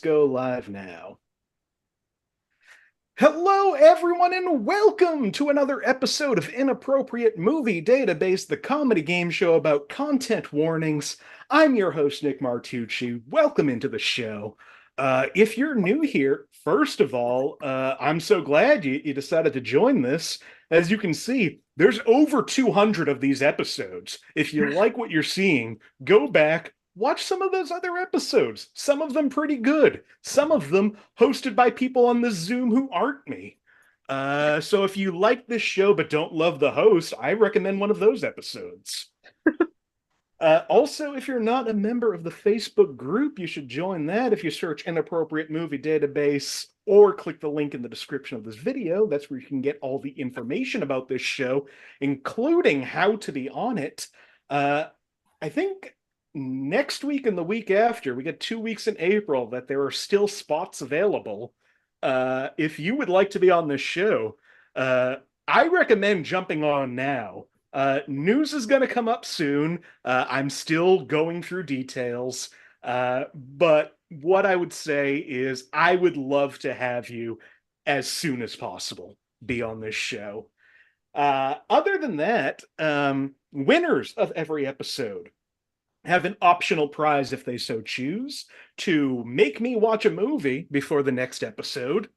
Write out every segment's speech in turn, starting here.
Go live now. Hello, everyone, and welcome to another episode of Inappropriate Movie Database, the comedy game show about content warnings. I'm your host, Nick Martucci. Welcome into the show. If you're new here, first of all, I'm so glad you decided to join this. As you can see, there's over 200 of these episodes. If you like what you're seeing, go back, watch some of those other episodes. Some of them pretty good. Some of them hosted by people on the Zoom who aren't me. So if you like this show but don't love the host, I recommend one of those episodes. Also, if you're not a member of the Facebook group, you should join that. If you search Inappropriate Movie Database or click the link in the description of this video, that's where you can get all the information about this show, including how to be on it. I think next week and the week after, we get 2 weeks in April, that there are still spots available. If you would like to be on this show, I recommend jumping on now. News is going to come up soon. I'm still going through details. But what I would say is I would love to have you as soon as possible be on this show. Other than that, winners of every episode have an optional prize if they so choose to make me watch a movie before the next episode.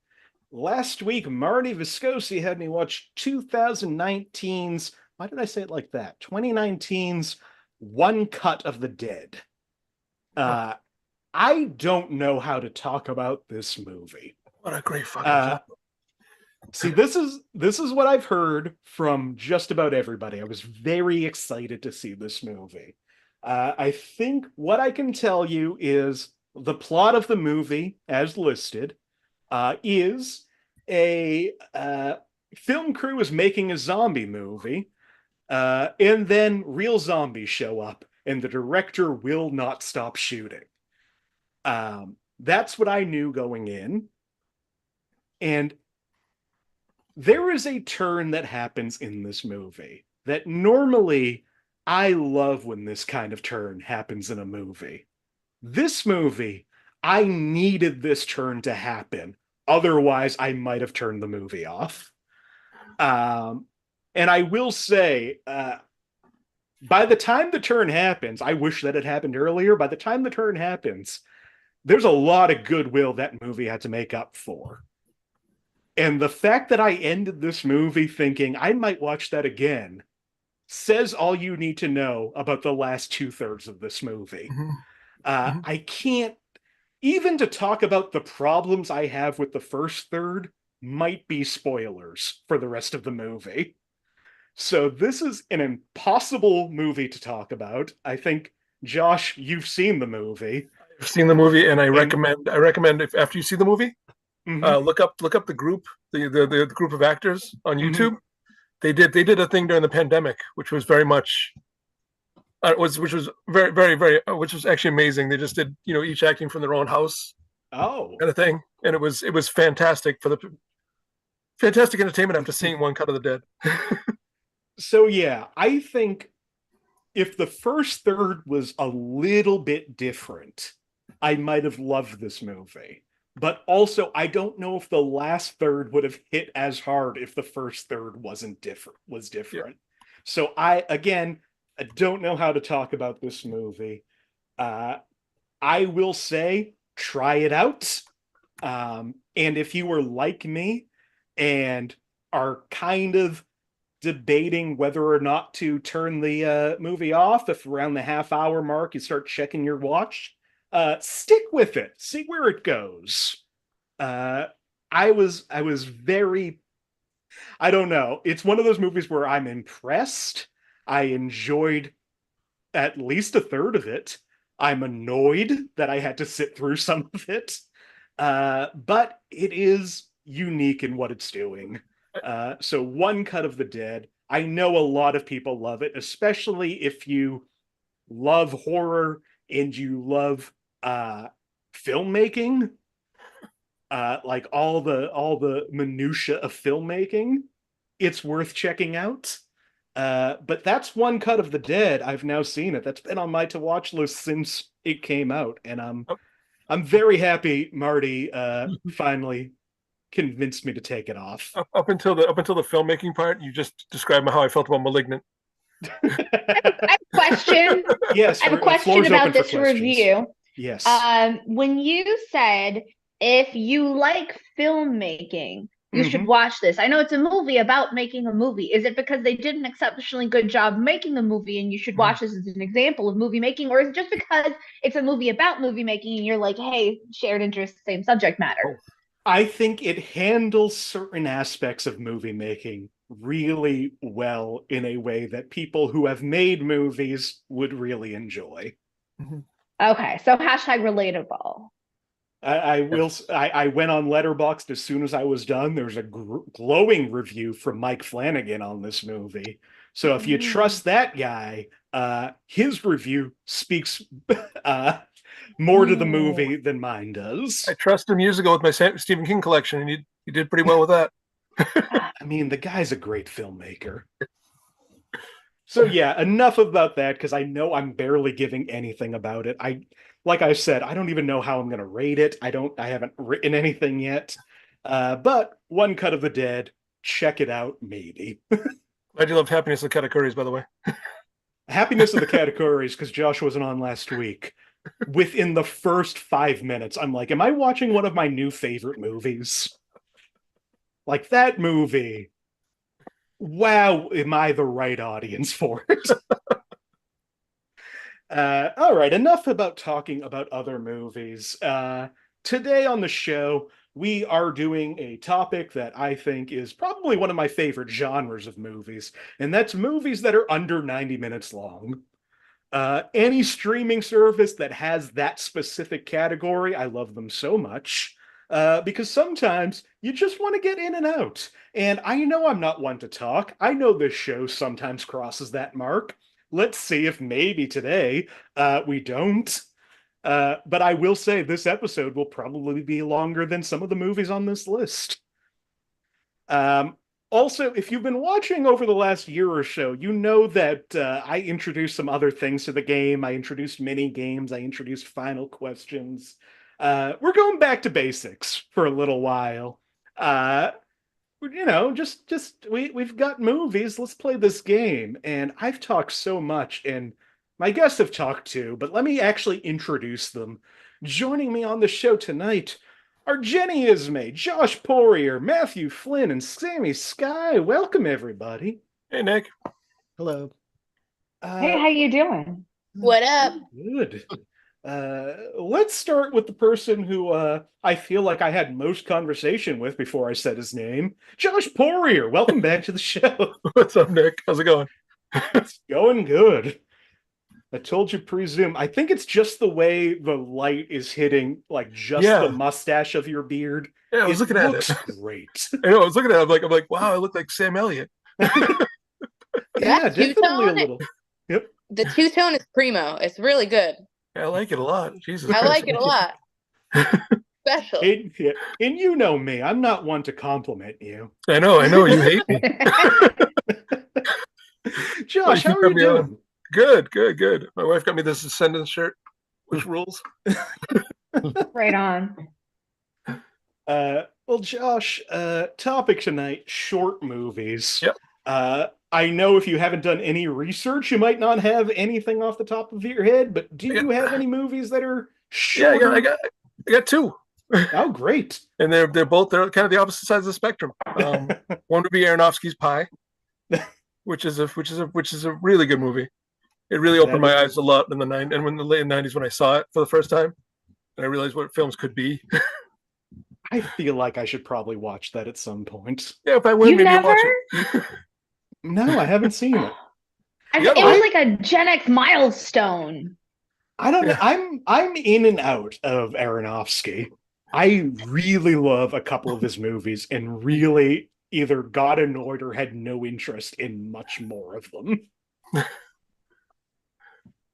Last week, Marty Viscosi had me watch 2019's, why did I say it like that? 2019's One Cut of the Dead. I don't know how to talk about this movie. What a great fucking film. See, this is what I've heard from just about everybody. I was very excited to see this movie. I think what I can tell you is the plot of the movie, as listed, is a film crew is making a zombie movie, and then real zombies show up, and the director will not stop shooting. That's what I knew going in. And there is a turn that happens in this movie that normally I love when this kind of turn happens in a movie. This movie, I needed this turn to happen. Otherwise, I might have turned the movie off. And I will say, by the time the turn happens, I wish that it happened earlier. By the time the turn happens, there's a lot of goodwill that movie had to make up for. And the fact that I ended this movie thinking I might watch that again says all you need to know about the last 2/3 of this movie. I can't, even to talk about the problems I have with the first third might be spoilers for the rest of the movie. So this is an impossible movie to talk about. I think, Josh, you've seen the movie. I've seen the movie, and I recommend if after you see the movie, look up the group, the group of actors on YouTube. They did a thing during the pandemic, which was very much which was very which was actually amazing. They just did each acting from their own house, kind of thing, and it was fantastic for the fantastic entertainment after seeing One Cut of the Dead. So yeah, I think if the first third was a little bit different, I might have loved this movie. But also, I don't know if the last third would have hit as hard if the first third was different. Yeah. So I don't know how to talk about this movie. I will say, try it out. And if you were like me and are kind of debating whether or not to turn the movie off, if around the half-hour mark you start checking your watch, stick with it. See where it goes. I was very, I don't know. It's one of those movies where I'm impressed. I enjoyed at least a third of it. I'm annoyed that I had to sit through some of it. But it is unique in what it's doing. So One Cut of the Dead, I know a lot of people love it, especially if you love horror and you love filmmaking, like all the minutia of filmmaking. It's worth checking out. But that's One Cut of the Dead. I've now seen it. That's been on my to watch list since it came out, and I'm very happy Marty finally convinced me to take it off. Up until the filmmaking part, you just described how I felt about *Malignant*. I have a question. Yes, I have a question about this review. Yes. When you said if you like filmmaking, you should watch this. I know it's a movie about making a movie. Is it because they did an exceptionally good job making a movie and you should watch this as an example of movie making? Or is it just because it's a movie about movie making and you're like, hey, shared interest, same subject matter? I think it handles certain aspects of movie making really well in a way that people who have made movies would really enjoy. Okay, so hashtag relatable. I went on Letterboxd as soon as I was done. There's a glowing review from Mike Flanagan on this movie. So if you trust that guy, his review speaks more to the movie than mine does. I trusted him years ago with my Stephen King collection, and he did pretty well with that. I mean, the guy's a great filmmaker. So yeah, enough about that, because I know I'm barely giving anything about it. Like I said, I don't even know how I'm going to rate it. I haven't written anything yet. But One Cut of the Dead, check it out, maybe. I do love Happiness of the Katakuris, by the way. Happiness of the Katakuris, because Josh wasn't on last week. Within the first 5 minutes, I'm like, am I watching one of my new favorite movies? Like that movie. Wow, am I the right audience for it? All right, enough about talking about other movies. Today on the show, we are doing a topic that I think is probably one of my favorite genres of movies, and that's movies that are under 90 minutes long. Any streaming service that has that specific category, I love them so much. Because sometimes you just want to get in and out. And I know I'm not one to talk. I know this show sometimes crosses that mark. Let's see if maybe today we don't. But I will say this episode will probably be longer than some of the movies on this list. Also, if you've been watching over the last year or so, you know that I introduced some other things to the game. I introduced mini games. I introduced final questions. We're going back to basics for a little while. We've got movies. Let's play this game. And I've talked so much, and my guests have talked too, but let me actually introduce them. Joining me on the show tonight are Jenny Isme, Josh Poirier, Matthew Flynn, and Sami Skye. Welcome, everybody. Hey, Nick. Hello. Hey, how you doing? What up? Good. Let's start with the person who I feel like I had most conversation with before I said his name. Josh Poirier, welcome back to the show. What's up, Nick? How's it going? It's going good. I told you pre-Zoom. I think it's just the way the light is hitting, like just the mustache of your beard. Yeah, I was looking at it. Great. I know. I was looking at it. I'm like, wow, I look like Sam Elliott. Yeah, definitely a little. Yep. The two-tone is primo. It's really good. Yeah, I like it a lot. Jesus I Christ. like it a lot. Special. And you know me. I'm not one to compliment you. I know. You hate me. Josh, how are you doing? Good. My wife got me this Ascendance shirt, which rules. Right on. Well, Josh, topic tonight, short movies. Yep. I know if you haven't done any research, you might not have anything off the top of your head, but do you have any movies that are short? Yeah, I got two. Oh, great. And they're kind of the opposite sides of the spectrum. One would be Aronofsky's Pie, which is a really good movie. It really opened my eyes a lot in the late '90s when I saw it for the first time, and I realized what films could be. I feel like I should probably watch that at some point. Yeah, if I win, maybe I'll watch it. No, I haven't seen it. It was like a Gen X milestone. I don't know. I'm in and out of Aronofsky. I really love a couple of his movies and really either got annoyed or had no interest in much more of them.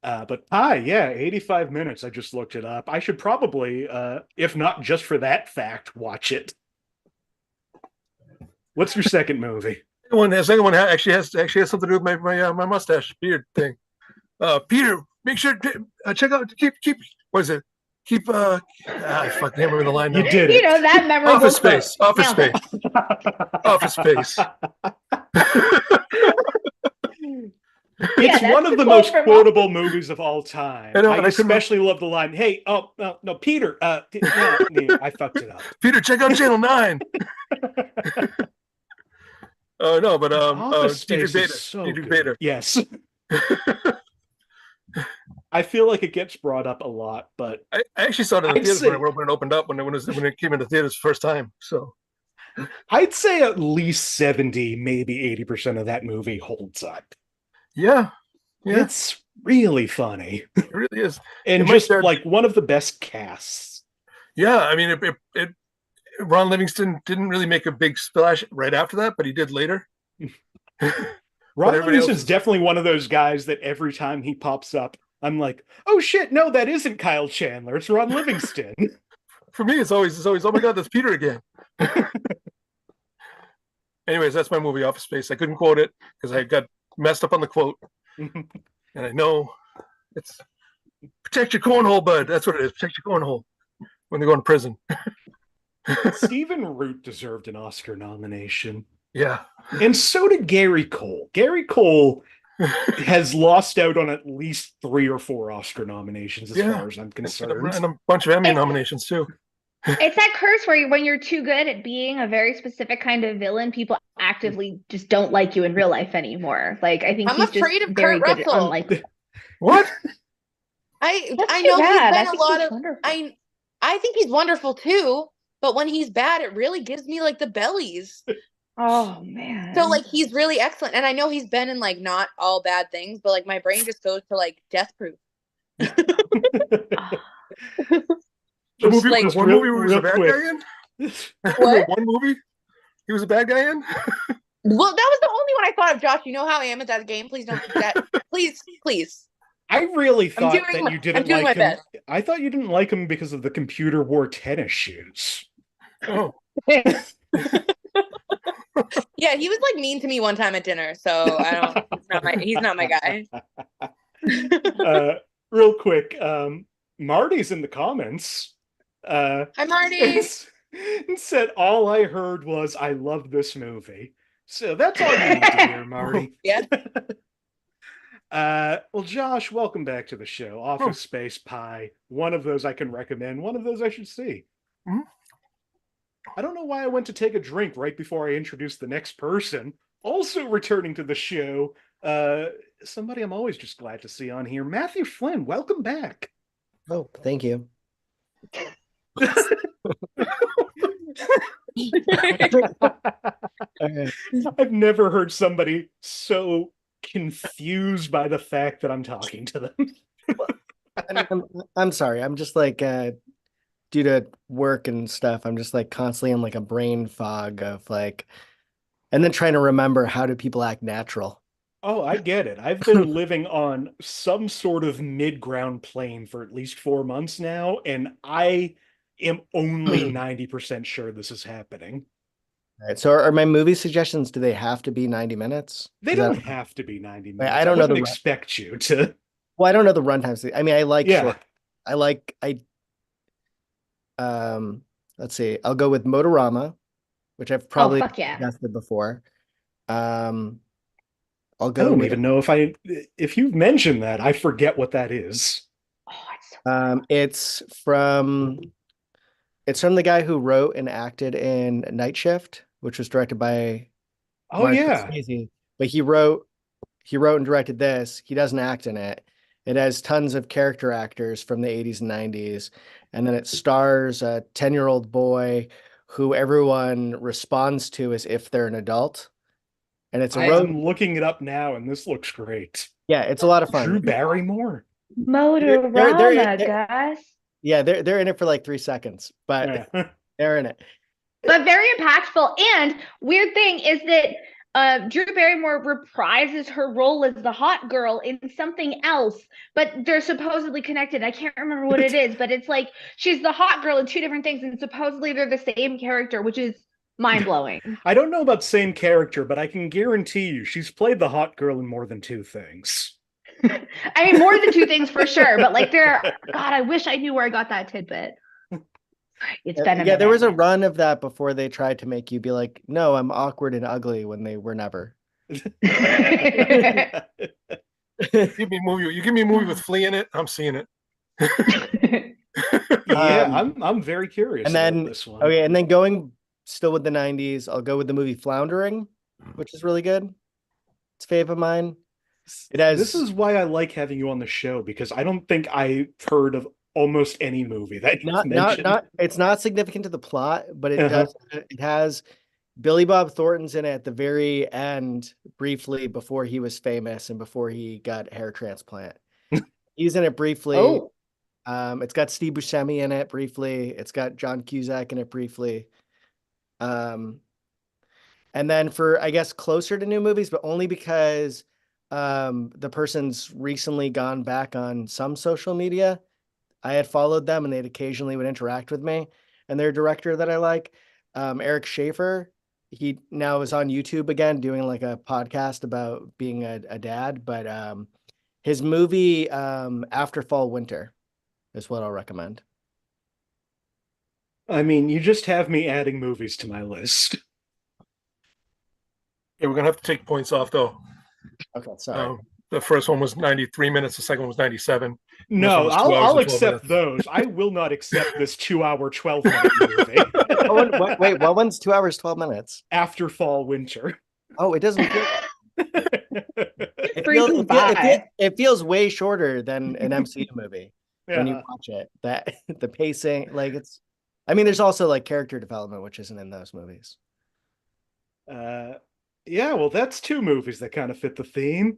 But Pie, 85 minutes. I just looked it up. I should probably, if not just for that fact, watch it. What's your second movie? The second one actually has something to do with my mustache beard thing. Peter, make sure to check out keep what is it? I fucking remember the line now. You did You it. know, that memorable Office quote. Space. Office Nailed Space. it. Office Space. It's that's one the of the quote most from quotable movies of all time. I know, I and I couldn't especially love the line, "Hey, oh no, Peter, no, I fucked it up." Peter, check out Channel 9. Oh no, but Office Dietrich Space Bader. is so Dietrich good. Bader. Yes. I feel like it gets brought up a lot, but I actually saw it in the I'd theaters say- when it opened up when it came into theaters the first time. So I'd say at least 70, maybe 80% of that movie holds up. yeah, It's really funny. it really is. And It might just start- like one of the best casts. Yeah, I mean, it Ron Livingston didn't really make a big splash right after that, but he did later. Ron everybody Livingston's else is- definitely one of those guys that every time he pops up, I'm like, oh shit, no, that isn't Kyle Chandler. It's Ron Livingston. For me, it's always, oh my God, that's Peter again. Anyways, that's my movie, Office Space. I couldn't quote it because I got messed up on the quote. And I know it's protect your cornhole, bud. That's what it is. Protect your cornhole when they go in prison. Stephen Root deserved an Oscar nomination. Yeah. And so did Gary Cole. Gary Cole has lost out on at least 3 or 4 Oscar nominations as far as I'm concerned. And a bunch of Emmy nominations too. It's that curse where when you're too good at being a very specific kind of villain, people actively just don't like you in real life anymore. Like I think I'm he's afraid just of very Kurt good at Russell. unlikable. What? I That's know too bad. I he's been think a lot he's of wonderful. I think he's wonderful too, but when he's bad, it really gives me like the bellies. Oh man. So like he's really excellent, and I know he's been in like not all bad things, but like my brain just goes to like Death Proof. The movie, like, one movie where he was a bad quick. guy in? What? One movie he was a bad guy in? Well, that was the only one I thought of, Josh. You know how I am at that game. Please don't do that. Please. I really thought doing that my- you I'm didn't doing like my him. best. I thought you didn't like him because of the computer wore tennis shoes. Oh. Yeah, he was like mean to me one time at dinner, so I don't. He's not my guy. Real quick, Marty's in the comments. Hi, Marty. And said, all I heard was, I love this movie. So that's all you need to hear, Marty. Yeah. Well, Josh, welcome back to the show. Office Space Pie. One of those I can recommend. One of those I should see. Mhm. I don't know why I went to take a drink right before I introduced the next person. Also returning to the show, somebody I'm always just glad to see on here, Matthew Flynn. Welcome back. Oh, thank you. I've never heard somebody so confused by the fact that I'm talking to them. I'm sorry. I'm just like due to work and stuff, I'm just like constantly in like a brain fog of like, and then trying to remember how do people act natural. Oh, I get it. I've been living on some sort of mid-ground plane for at least 4 months now, and I am only 90% sure this is happening. All right. So are my movie suggestions, do they have to be 90 minutes? They 'Cause don't have to be 90 minutes. I don't know wouldn't the expect you to. Well, I don't know the runtimes. I mean, I like Yeah. short. Let's see. I'll go with Motorama, which I've probably fuck yeah. suggested before. I'll I go don't with even know if you've mentioned that. I forget what that is. Oh, it's so it's from the guy who wrote and acted in Night Shift, which was directed by Oh Martin yeah. Scorsese. But he wrote and directed this. He doesn't act in it. It has tons of character actors from the 80s and 90s. And then it stars a 10-year-old boy who everyone responds to as if they're an adult. And it's a road. I'm looking it up now, and this looks great. Yeah, it's a lot of fun. Drew Barrymore. Motorama, guys. Yeah, they're in it for like 3 seconds, but Yeah. they're in it. But very impactful. And weird thing is that Drew Barrymore reprises her role as the hot girl in something else, but they're supposedly connected. I can't remember what it is, but it's like she's the hot girl in 2 different things, and supposedly they're the same character, which is mind-blowing. I don't know about same character, but I can guarantee you she's played the hot girl in more than 2 things. I mean, more than two things for sure, but like God, I wish I knew where I got that tidbit. It's been a minute. There was a run of that before they tried to make you be like, no, I'm awkward and ugly when they were never. You give me a movie with Flea in it, I'm seeing it. Yeah, I'm very curious about this one. Okay, and then going still with the 90s, I'll go with the movie Floundering, which is really good. It's a fave of mine. This is why I like having you on the show, because I don't think I've heard of almost any movie that you've mentioned. It's not significant to the plot, but it has Billy Bob Thornton's in it at the very end, briefly before he was famous and before he got a hair transplant. He's in it briefly. Oh. It's got Steve Buscemi in it briefly. It's got John Cusack in it briefly. And then for, I guess, closer to new movies, but only because the person's recently gone back on some social media. I had followed them and they'd occasionally would interact with me. And their director that I like, Eric Schaefer, he now is on YouTube again doing like a podcast about being a dad. But his movie After Fall Winter is what I'll recommend. I mean, you just have me adding movies to my list. Yeah, we're gonna have to take points off though. Okay, sorry. The first one was 93 minutes. The second one was 97. No, I'll accept those. I will not accept this 2 hour, 12-minute movie. Wait, what one's 2 hours, 12 minutes? After Fall Winter. Oh, it doesn't feel it feels way shorter than an MCU movie when you watch it. That the pacing, like there's also like character development, which isn't in those movies. Yeah, well, that's two movies that kind of fit the theme.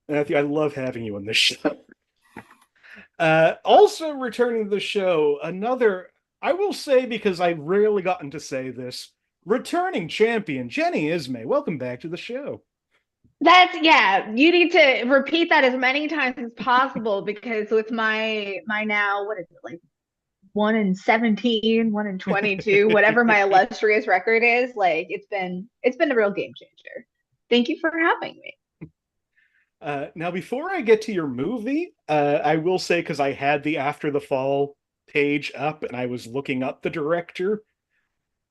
Matthew, I love having you on this show. Also returning to the show, another, I will say, because I've rarely gotten to say this, returning champion, Jenny Isme. Welcome back to the show. You need to repeat that as many times as possible, because with my now, what is it, like 1-17, 1-22, whatever my illustrious record is, like it's been a real game changer. Thank you for having me. Now, before I get to your movie, I will say, because I had the After the Fall page up and I was looking up the director,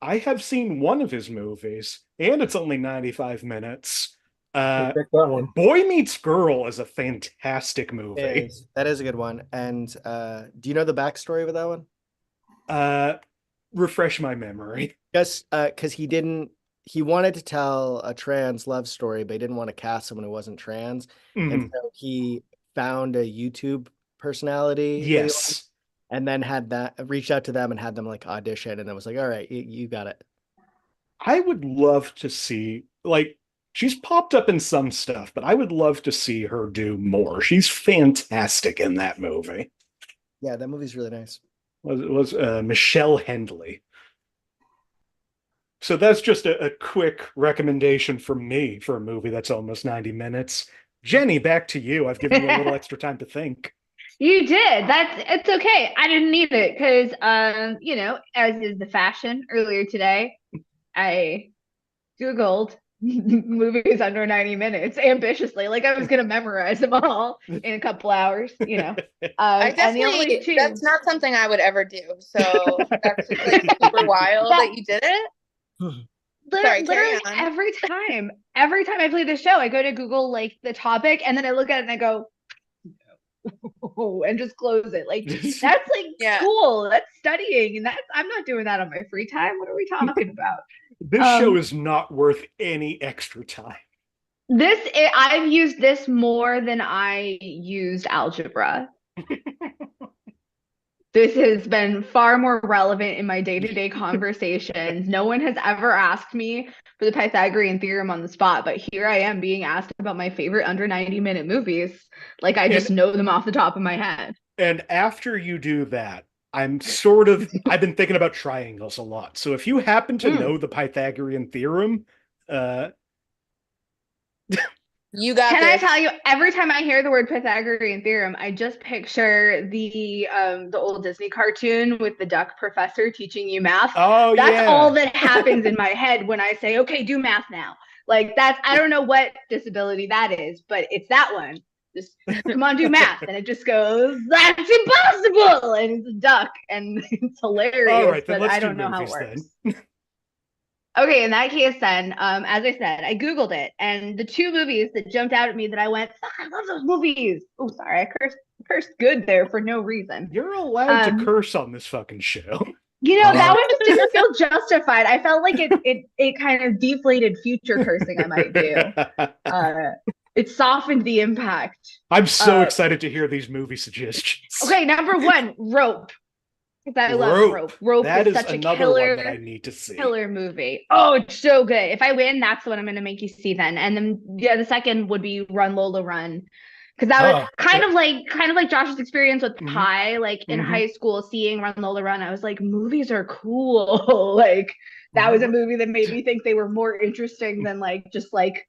I have seen one of his movies, and it's only 95 minutes. That one. Boy Meets Girl is a fantastic movie. That is a good one. And do you know the backstory with that one? Refresh my memory. Just because he wanted to tell a trans love story, but he didn't want to cast someone who wasn't trans. Mm-hmm. And so he found a YouTube personality. Yes. And then reached out to them and had them like audition. And it was like, all right, you got it. I would love to see, like, she's popped up in some stuff, but I would love to see her do more. She's fantastic in that movie. Yeah, that movie's really nice. Was Michelle Hendley. So that's just a quick recommendation from me for a movie that's almost 90 minutes. Jenny, back to you. I've given you a little extra time to think. You did. It's okay. I didn't need it because, as is the fashion earlier today, I Googled movies under 90 minutes ambitiously, like I was going to memorize them all in a couple hours, I definitely, that's not something I would ever do. So that's just like super wild that you did it. Sorry, literally every time I play the show, I go to Google like the topic and then I look at it and I go, no, and just close it. Like that's like school, that's studying, and I'm not doing that on my free time. What are we talking about? This show is not worth any extra time. I've used this more than I used algebra. This has been far more relevant in my day-to-day conversations. No one has ever asked me for the Pythagorean theorem on the spot, but here I am being asked about my favorite under 90-minute movies. Like I just know them off the top of my head. And after you do that, I've been thinking about triangles a lot. So if you happen to know the Pythagorean theorem, you got Can this. I tell you, every time I hear the word Pythagorean theorem, I just picture the old Disney cartoon with the duck professor teaching you math. Oh, That's all that happens in my head when I say, okay, do math now. Like that's, I don't know what disability that is, but it's that one. Just come on, do math. And it just goes, that's impossible. And it's a duck and it's hilarious. All right, then but let's I don't do know how it movies works. then. Okay, in that case then, as I said, I Googled it, and the two movies that jumped out at me that I went, fuck, I love those movies. Oh, sorry, I cursed good there for no reason. You're allowed to curse on this fucking show. You know, that one just didn't feel justified. I felt like it kind of deflated future cursing I might do. It softened the impact. I'm so excited to hear these movie suggestions. Okay, number one, Rope. Because I love Rope. Rope is such a killer, one that I need to see. Killer movie. Oh, it's so good. If I win, that's the one I'm going to make you see then. And then the second would be Run Lola Run. Because that was kind of like Josh's experience with Pi. Like in high school, seeing Run Lola Run, I was like, movies are cool. Like that was a movie that made me think they were more interesting than like just like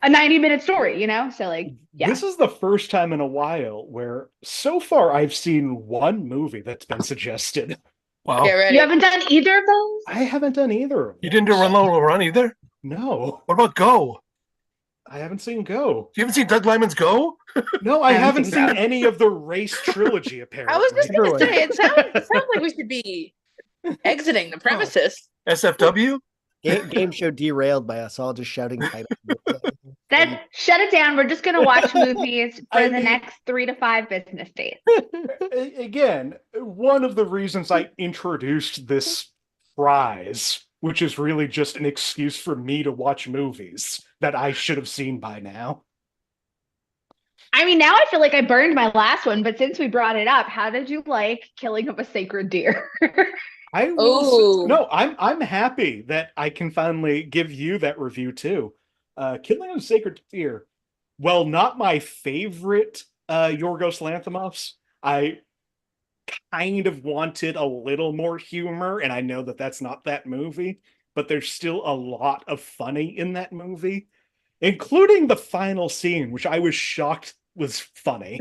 a 90-minute story, you know? So like, yeah. This is the first time in a while where so far I've seen one movie that's been suggested. Wow. You haven't done either of those? I haven't done either of them. You didn't do Run Lola Run either? No. What about Go? I haven't seen Go. You haven't seen Doug Liman's Go? No, I haven't seen any of the Race trilogy, apparently. I was just going to say, it sounds like we should be exiting the premises. SFW? Game show derailed by us all just shouting titles. Then shut it down. We're just going to watch movies for the next 3 to 5 business days. Again, one of the reasons I introduced this prize, which is really just an excuse for me to watch movies that I should have seen by now. I mean, now I feel like I burned my last one, but since we brought it up, how did you like Killing of a Sacred Deer? I'm happy that I can finally give you that review too. Killing of a Sacred Deer, well, not my favorite Yorgos Lanthimos. I kind of wanted a little more humor, and I know that that's not that movie, but there's still a lot of funny in that movie, including the final scene, which I was shocked was funny.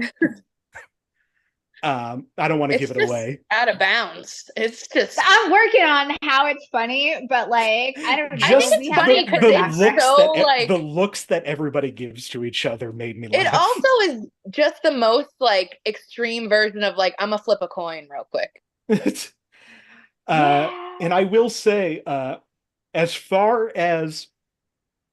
I don't want to give it away. Out of bounds. It's just I'm working on how it's funny, but like I don't. I think it's funny because it's so like the looks that everybody gives to each other made me laugh. It also is just the most like extreme version of like I'm gonna flip a coin real quick. And I will say, as far as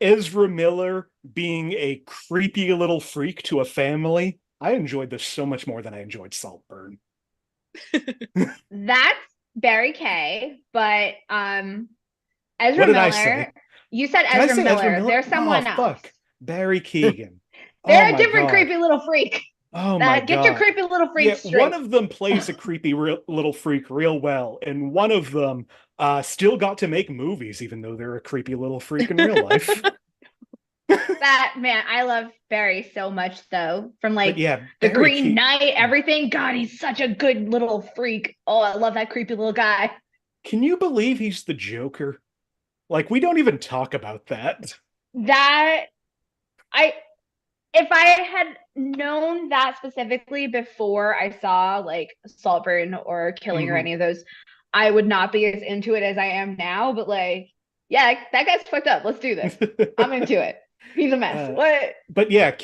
Ezra Miller being a creepy little freak to a family, I enjoyed this so much more than I enjoyed Saltburn. That's Barry Kay, but Ezra what did Miller. I say? You said Ezra Miller. There's someone else. Fuck. Barry Keoghan. They're a different creepy little freak. Oh my god! Get your creepy little freak straight. One of them plays a creepy little freak real well, and one of them still got to make movies, even though they're a creepy little freak in real life. That man, I love Barry so much though. From like the Green Knight, everything. God, he's such a good little freak. Oh, I love that creepy little guy. Can you believe he's the Joker? Like, we don't even talk about that. If I had known that specifically before I saw like Saltburn or Killing or any of those, I would not be as into it as I am now. But like, yeah, that guy's fucked up. Let's do this. I'm into it. He's a mess. What? But yeah,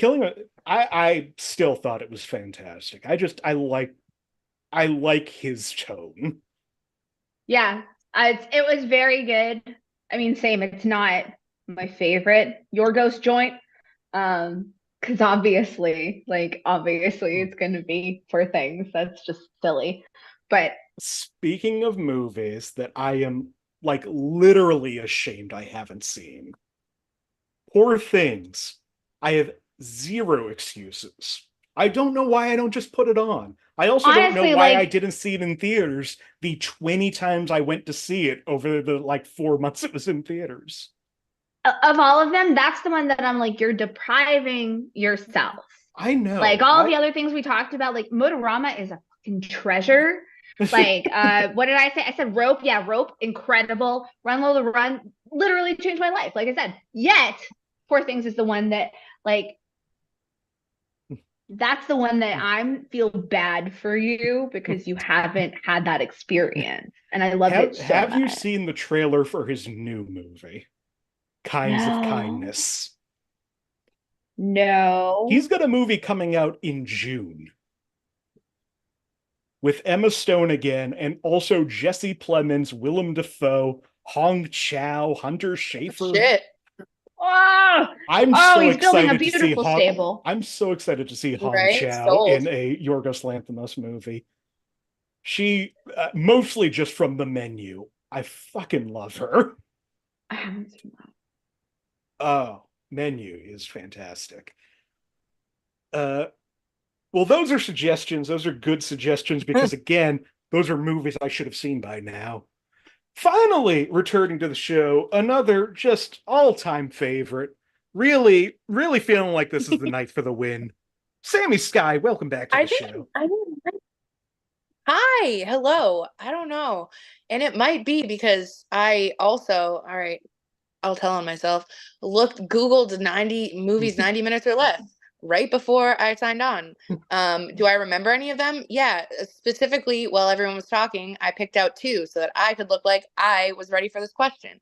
I still thought it was fantastic. I like his tone. Yeah, it was very good. I mean, same. It's not my favorite Yorgos joint, because obviously it's going to be Poor Things. That's just silly. But speaking of movies that I am like literally ashamed I haven't seen, Poor Things. I have zero excuses. I don't know why I don't just put it on. I also don't know why I didn't see it in theaters the 20 times I went to see it over the like 4 months it was in theaters. Of all of them, that's the one that I'm like, you're depriving yourself. I know. Like all the other things we talked about, like Motorama is a fucking treasure. Like, what did I say? I said Rope. Yeah, Rope, incredible. Run Lola Run literally changed my life. Like I said, yet Poor Things is the one that like, that's the one that I feel bad for you because you haven't had that experience. And I love it so Have much. you seen the trailer for his new movie? Kinds of Kindness. No. He's got a movie coming out in June with Emma Stone again, and also Jesse Plemons, Willem Dafoe, Hong Chow, Hunter Schafer. Shit. Oh, he's building a beautiful stable. I'm so excited to see Hong Chow in a Yorgos Lanthimos movie. She, mostly just from the menu. I fucking love her. Oh, Menu is fantastic. Well, those are suggestions. Those are good suggestions because, again, those are movies I should have seen by now. Finally, returning to the show, another just all-time favorite. Really, really feeling like this is the night for the win. Sami Skye, welcome back to the show. Hi, hello. I don't know. And it might be because I also, all right, I'll tell on myself, Googled 90 movies, 90 minutes or less right before I signed on. Do I remember any of them? Yeah, specifically while everyone was talking, I picked out 2 so that I could look like I was ready for this question.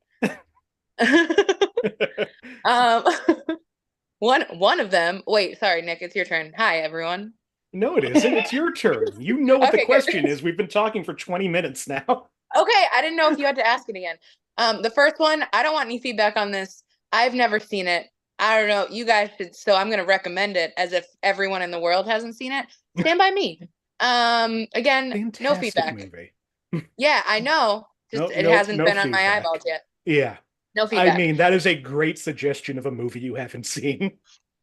One of them, wait, sorry, Nick, it's your turn. Hi, everyone. No, it isn't. It's your turn. You know what the question is. We've been talking for 20 minutes now. Okay, I didn't know if you had to ask it again. The first one, I don't want any feedback on this. I've never seen it. I don't know. You guys should, so I'm going to recommend it as if everyone in the world hasn't seen it. Stand By Me. Again, fantastic no feedback. Movie. Yeah, I know. Just it hasn't been on my eyeballs yet. Yeah. No feedback. I mean, that is a great suggestion of a movie you haven't seen.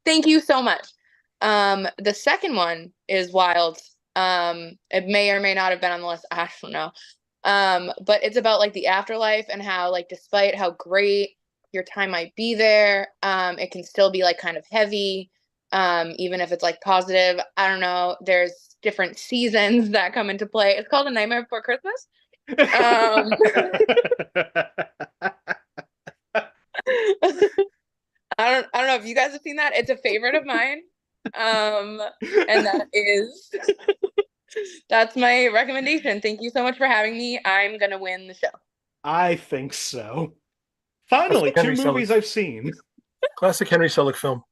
Thank you so much. The second one is wild. It may or may not have been on the list. I don't know. But it's about like the afterlife and how like despite how great your time might be there, it can still be like kind of heavy, even if it's like positive. I don't know. There's different seasons that come into play. It's called A Nightmare Before Christmas. I don't know if you guys have seen that. It's a favorite of mine. And that's my recommendation. Thank you so much for having me. I'm gonna win the show. I think so. Finally, 2 movies I've seen. Classic Henry Selick film.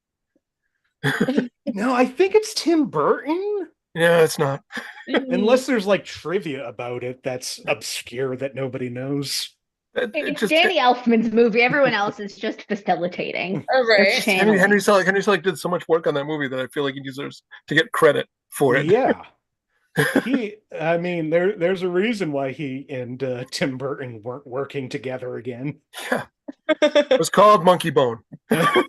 No, I think it's Tim Burton. Yeah, it's not. Unless there's like trivia about it that's obscure that nobody knows. It's Danny Elfman's movie. Everyone else is just facilitating. Oh, right. Henry Selick did so much work on that movie that I feel like he deserves to get credit for it. Yeah. I mean, there's a reason why he and Tim Burton weren't working together again. Yeah. It was called Monkey Bone. The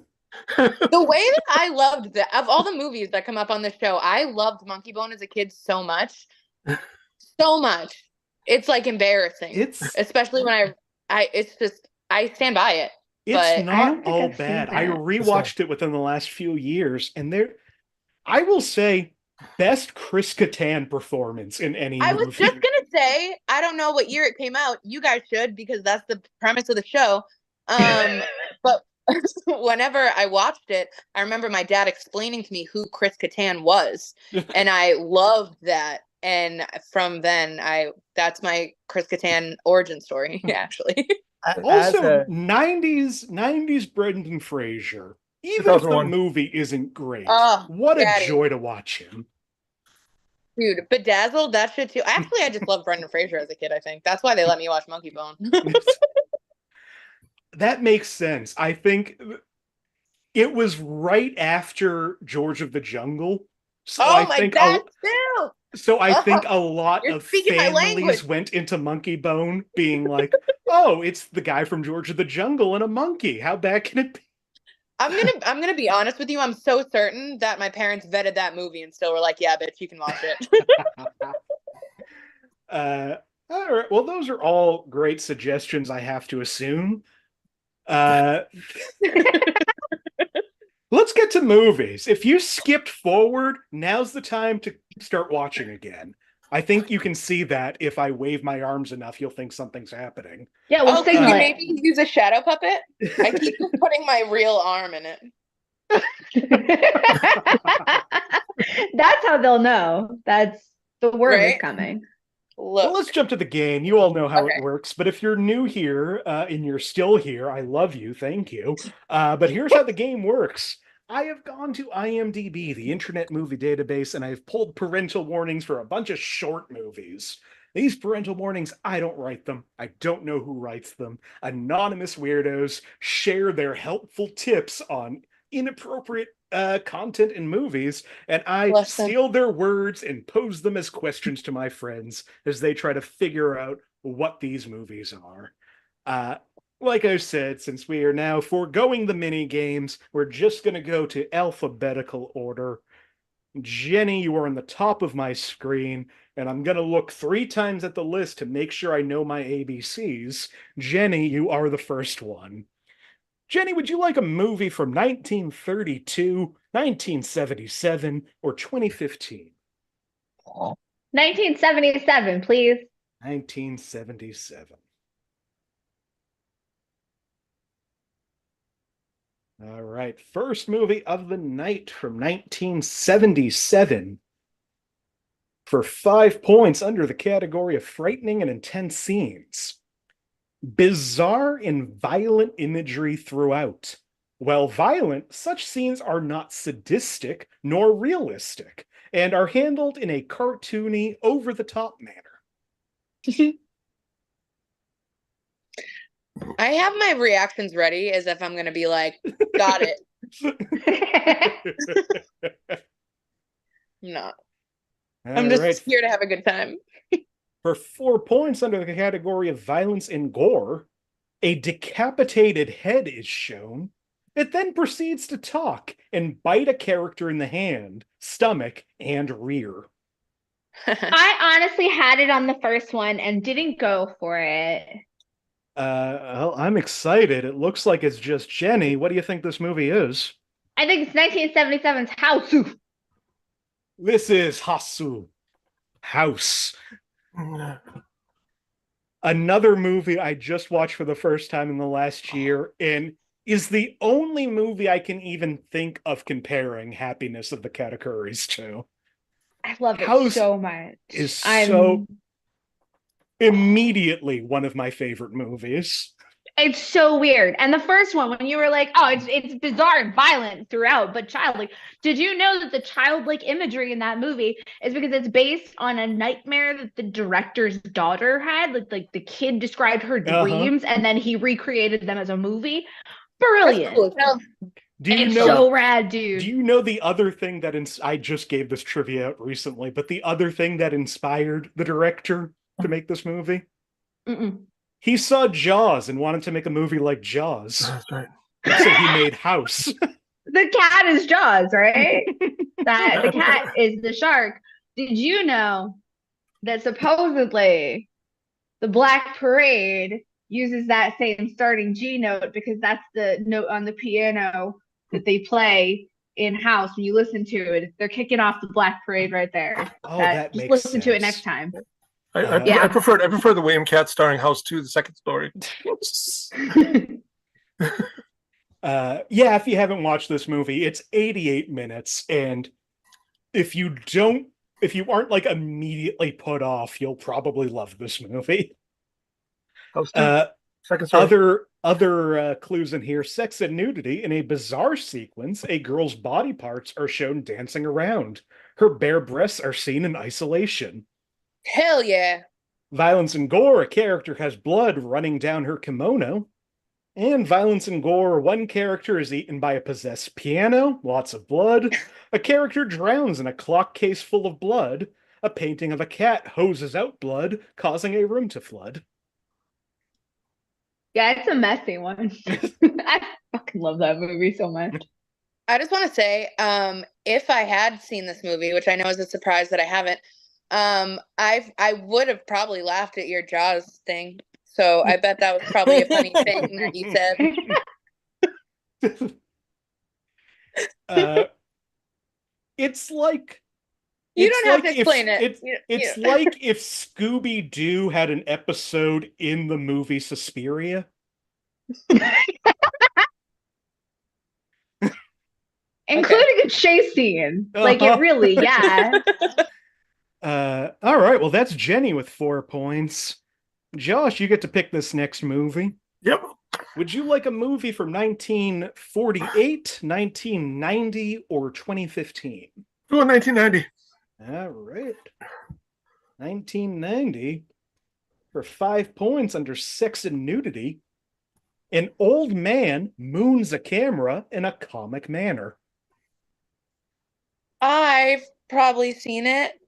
way that I loved that, of all the movies that come up on this show, I loved Monkey Bone as a kid so much. So much. It's like embarrassing. Especially when it's just, I stand by it. It's not all bad. I rewatched it within the last few years, and I will say, best Chris Kattan performance in any movie. I was just gonna say, I don't know what year it came out. You guys should, because that's the premise of the show. But whenever I watched it, I remember my dad explaining to me who Chris Kattan was, and I loved that. And from then, that's my Chris Kattan origin story, actually. Also, 90s Brendan Fraser. Even if the movie isn't great, what a joy to watch him. Dude, Bedazzled, that shit too. Actually, I just loved Brendan Fraser as a kid, I think. That's why they let me watch Monkey Bone. That makes sense. I think it was right after George of the Jungle. So I think a lot of families went into Monkey Bone being like, oh, it's the guy from George of the Jungle and a monkey. How bad can it be? I'm gonna be honest with you. I'm so certain that my parents vetted that movie and still were like, "Yeah, bitch, you can watch it." All right. Well, those are all great suggestions, I have to assume. Let's get to movies. If you skipped forward, now's the time to start watching again. I think you can see that if I wave my arms enough, you'll think something's happening. Yeah, well, can you maybe use a shadow puppet? I keep putting my real arm in it. That's how they'll know. That's the word is coming. Well, let's jump to the game. You all know how it works, but if you're new here and you're still here, I love you. Thank you. But here's how the game works. I have gone to IMDb, the Internet Movie Database, and I've pulled parental warnings for a bunch of short movies. These parental warnings, I don't write them. I don't know who writes them. Anonymous weirdos share their helpful tips on inappropriate content in movies, and I steal their words and pose them as questions to my friends as they try to figure out what these movies are. Like I said, since we are now foregoing the mini games, we're just going to go to alphabetical order. Jenny, you are on the top of my screen, and I'm going to look 3 times at the list to make sure I know my ABCs. Jenny, you are the first one. Jenny, would you like a movie from 1932, 1977, or 2015? 1977, please. 1977. All right, first movie of the night from 1977. For 5 points under the category of frightening and intense scenes. Bizarre and violent imagery throughout. While violent, such scenes are not sadistic nor realistic and are handled in a cartoony, over-the-top manner. I have my reactions ready as if I'm going to be like, got it. I'm not. I'm just here to have a good time. For 4 points under the category of violence and gore, a decapitated head is shown. It then proceeds to talk and bite a character in the hand, stomach, and rear. I honestly had it on the first one and didn't go for it. Well, I'm excited. It looks like it's just Jenny. What do you think this movie is? I think it's 1977's House. This is Hasu. House. Another movie I just watched for the first time in the last year, and is the only movie I can even think of comparing Happiness of the Katakuris to. I love it so much. Is so immediately one of my favorite movies. It's so weird. And the first one, when you were like, oh, it's bizarre and violent throughout, but childlike. Did you know that the childlike imagery in that movie is because it's based on a nightmare that the director's daughter had? Like the kid described her dreams, and then he recreated them as a movie. Brilliant. Cool. It's so rad, dude. Do you know the other thing that I just gave this trivia out recently, but the other thing that inspired the director to make this movie? He saw Jaws and wanted to make a movie like Jaws. That's right. So he made House. The cat is Jaws, right? The cat is the shark. Did you know that supposedly the Black Parade uses that same starting G note because that's the note on the piano that they play in House when you listen to it? They're kicking off the Black Parade right there. Oh, that makes listen sense. to it next time. I prefer the William Cat starring House 2, the second story. If you haven't watched this movie, it's 88 minutes, and if you aren't like immediately put off, you'll probably love this movie. House 2, second story. Other clues in here: sex and nudity. In a bizarre sequence, a girl's body parts are shown dancing around. Her bare breasts are seen in isolation. Hell yeah. Violence and gore, a character has blood running down her kimono. And violence and gore, one character is eaten by a possessed piano, lots of blood. A character drowns in a clock case full of blood. A painting of a cat hoses out blood, causing a room to flood. Yeah, it's a messy one. I fucking love that movie so much. I just want to say, if I had seen this movie, which I know is a surprise that I haven't, I would have probably laughed at your Jaws thing. So I bet that was probably a funny thing that you said. It's like you don't have to explain it. It's like if Scooby-Doo had an episode in the movie Suspiria. Including a chase scene. Like it really, yeah. All right, well, that's Jenny with 4 points. Josh, you get to pick this next movie. Yep. Would you like a movie from 1948, 1990, or 2015? Go on 1990. All right. 1990 for 5 points under sex and nudity. An old man moons a camera in a comic manner. I've probably seen it.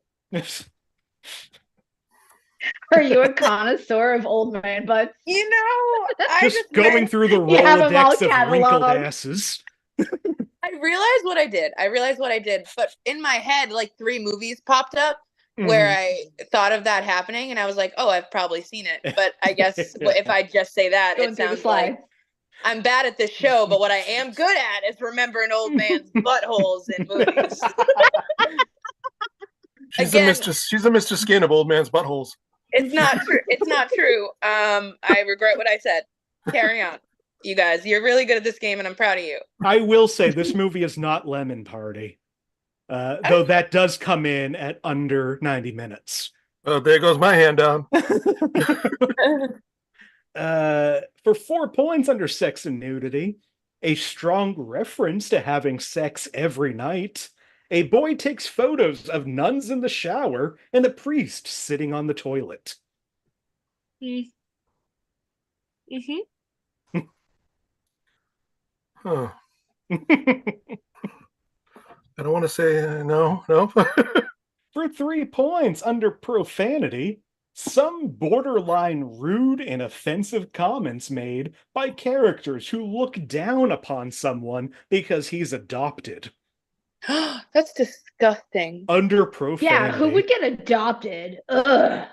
Are you a connoisseur of old man butts? You know, I Just going through the You have them all Rolodex of wrinkled cataloged. asses. I realized what I did. But in my head, like 3 movies popped up where I thought of that happening, and I was like, "Oh, I've probably seen it." But I guess if I just say that, Going it through the sounds like I'm bad at this show. But what I am good at is remembering old man's buttholes in movies. She's Again, a Mistress Skin of old man's buttholes. It's not true. It's not true. I regret what I said. Carry on. You guys, you're really good at this game, and I'm proud of you. I will say this movie is not Lemon Party, though that does come in at under 90 minutes. Oh, there goes my hand down. For 4 points under sex and nudity, a strong reference to having sex every night, a boy takes photos of nuns in the shower and a priest sitting on the toilet. Mm-hmm. Huh. I don't want to say no. For 3 points under profanity, some borderline rude and offensive comments made by characters who look down upon someone because he's adopted. That's disgusting. Under profanity. Yeah, who would get adopted? Ugh.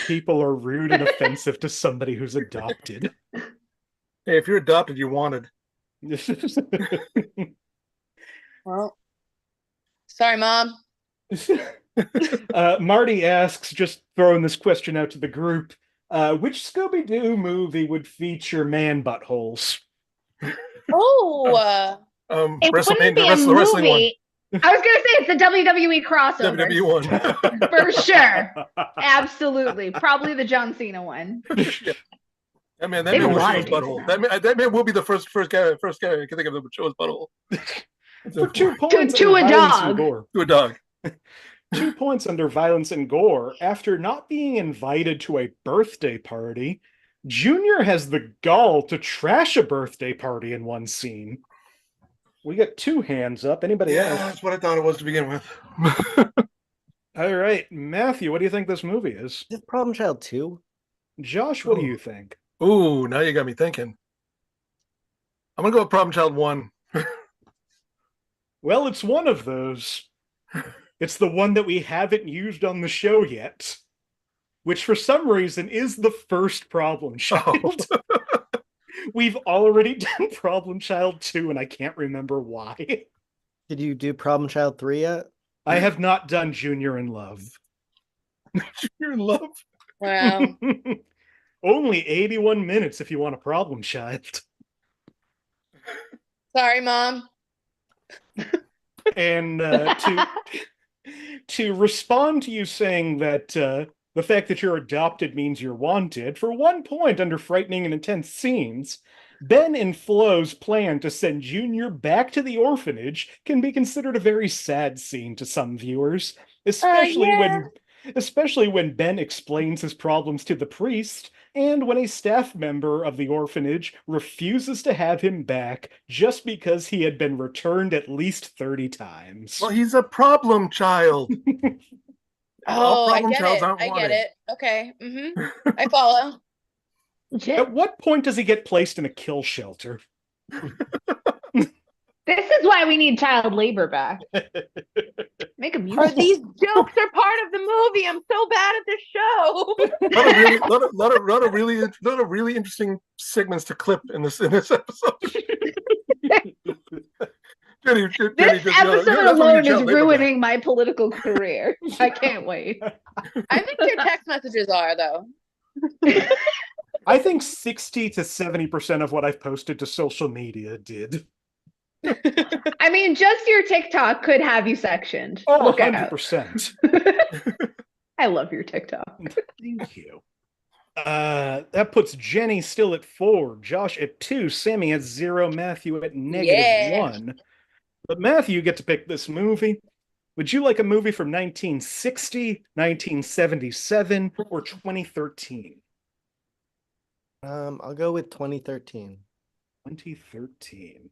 People are rude and offensive to somebody who's adopted. Hey, if you're adopted, you're wanted. Well, sorry, Mom. Marty asks, just throwing this question out to the group, which Scooby-Doo movie would feature man buttholes? Oh, It wouldn't be a the wrestling one. movie. I was gonna say it's the WWE crossover. WWE one. For sure. Absolutely. Probably the John Cena one. That man will show his butthole. That man will be the first guy I can think of that would show his butthole. For 2 points to a dog. To a dog. 2 points under violence and gore. After not being invited to a birthday party, Junior has the gall to trash a birthday party in one scene. We got 2 hands up. Anybody else? That's what I thought it was to begin with. All right, Matthew, what do you think this movie is? Is it Problem Child 2? Josh, what do you think? Ooh, now you got me thinking. I'm gonna go with Problem Child 1. Well, it's one of those. It's the one that we haven't used on the show yet, which for some reason is the first Problem Child. We've already done Problem Child 2, and I can't remember why. Did you do Problem Child 3 yet? I have not done Junior in Love. Junior in Love? wow. Only 81 minutes if you want a Problem Child. Sorry, Mom. And to respond to you saying that the fact that you're adopted means you're wanted, for 1 point under frightening and intense scenes, Ben and Flo's plan to send Junior back to the orphanage can be considered a very sad scene to some viewers, especially when Ben explains his problems to the priest, and when a staff member of the orphanage refuses to have him back just because he had been returned at least 30 times. Well, he's a problem child. Oh, I get it. Okay. Mm-hmm. I follow. At what point does he get placed in a kill shelter? This is why we need child labor back. Make them useful. These jokes are part of the movie. I'm so bad at this show. lot of really interesting segments to clip in this episode. This episode alone is ruining my political career. I can't wait. I think your text messages are, though. I think 60 to 70% of what I've posted to social media did. I mean, just your TikTok could have you sectioned. Oh, Look 100%. I love your TikTok. Thank you. That puts Jenny still at 4, Josh at 2, Sammy at 0, Matthew at -1. But Matthew, you get to pick this movie. Would you like a movie from 1960, 1977, or 2013? I'll go with 2013. 2013.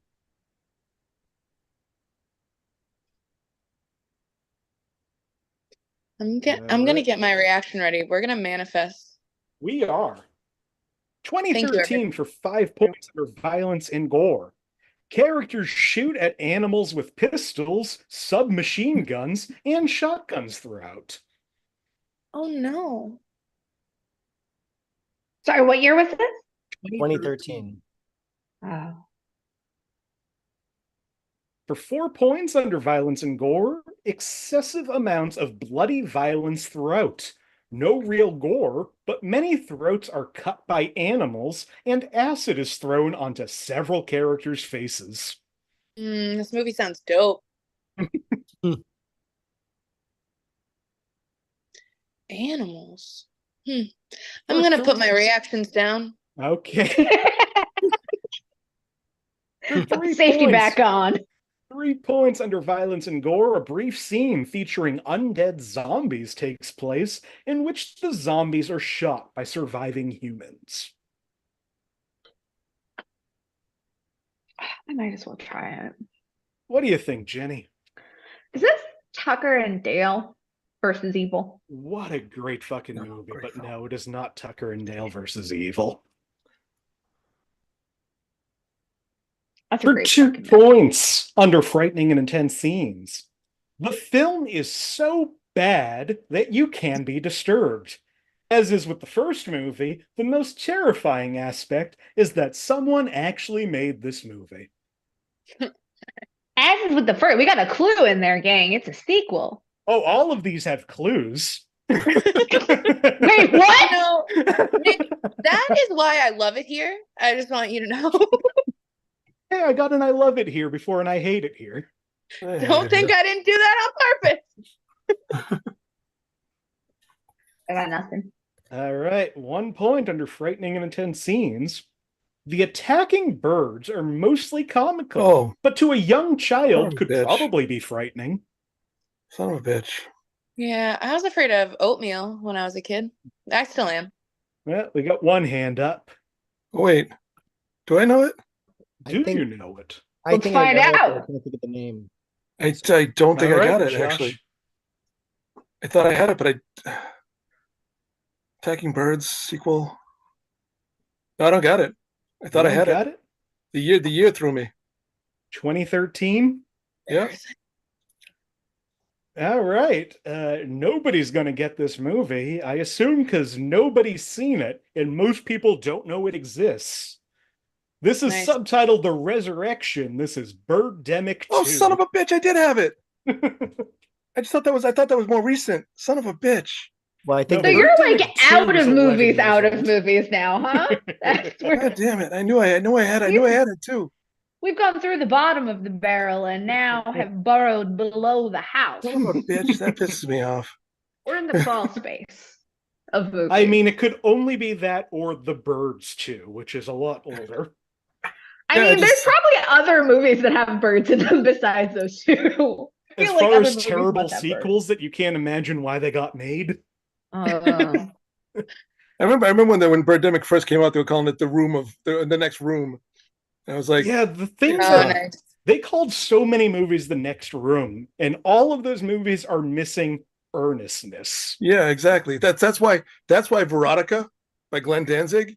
I'm gonna get my reaction ready. We're gonna manifest. We are. Thank you, 2013 for 5 points under violence and gore. Characters shoot at animals with pistols, submachine guns, and shotguns throughout. Oh no. Sorry, what year was this? 2013. Oh. For 4 points under violence and gore, excessive amounts of bloody violence throughout. No real gore, but many throats are cut by animals, and acid is thrown onto several characters' faces. This movie sounds dope. Animals. I'm gonna put my reactions down. Okay. Safety back on. 3 points under violence and gore, a brief scene featuring undead zombies takes place, in which the zombies are shot by surviving humans. I might as well try it. What do you think, Jenny? Is this Tucker and Dale versus Evil? What a great fucking movie, but no, it is not Tucker and Dale versus Evil. For 2 points under frightening and intense scenes. The film is so bad that you can be disturbed. As is with the first movie, the most terrifying aspect is that someone actually made this movie. As is with the first, we got a clue in there, gang. It's a sequel. Oh, all of these have clues. Wait, what? No, Nick, that is why I love it here. I just want you to know. Hey, I got an I love it here before an I hate it here. Don't think I didn't do that on purpose. I got nothing. All right, 1 point under frightening and intense scenes. The attacking birds are mostly comical, but to a young child could probably be frightening. Son of a bitch. Yeah, I was afraid of oatmeal when I was a kid. I still am. Well, we got one hand up. Oh, wait, do I know it? Do you know it? Let's find out. I can't think of the name. I don't think I got it, actually. I thought I had it, but Attacking Birds sequel. No, I don't got it. I thought I had it. The year threw me. 2013? Yeah. All right. Nobody's going to get this movie, I assume, because nobody's seen it, and most people don't know it exists. This is subtitled The Resurrection. This is Birdemic 2. Oh, son of a bitch, I did have it. I thought that was more recent. Son of a bitch. Well, I think so you're like out of movies now, huh? God damn it. I knew I had it too. We've gone through the bottom of the barrel and now have burrowed below the house. Son of a bitch, that pisses me off. We're in the crawl space of movies. I mean, it could only be that or The Birds 2, which is a lot older. I mean, there's probably other movies that have birds in them besides those two. As far as terrible sequels that you can't imagine why they got made. I remember when Birdemic first came out, they were calling it the next room. And I was like, yeah, the thing is, they called so many movies The Next Room, and all of those movies are missing earnestness. Yeah, exactly. That's why Veronica by Glenn Danzig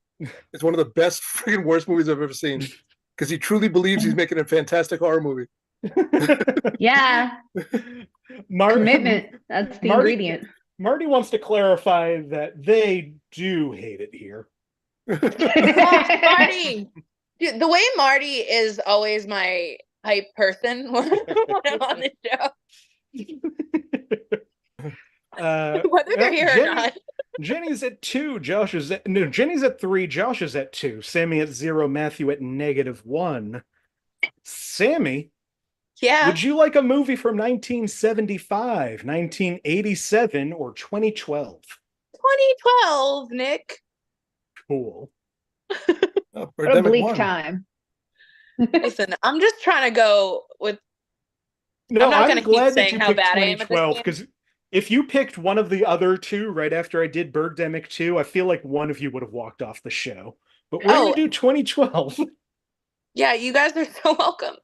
is one of the best freaking worst movies I've ever seen, because he truly believes he's making a fantastic horror movie. Yeah. Commitment. That's the ingredient. Marty wants to clarify that they do hate it here. Marty! Dude, the way Marty is always my hype person when I'm on the show. Whether they're here or not. Jenny's at 2, Jenny's at 3, Josh is at 2, Sammy at 0, Matthew at -1. Sammy, Yeah. would you like a movie from 1975, 1987, or 2012? 2012, Nick. Cool. Oh, What a Birdemic bleak won. time. Listen, I'm just trying to go with. No, I'm not I'm gonna keep glad that saying you how picked bad I am at this 2012 game. because if you picked one of the other two right after I did Birdemic 2, I feel like one of you would have walked off the show. But we're going to do 2012. Yeah, you guys are so welcome.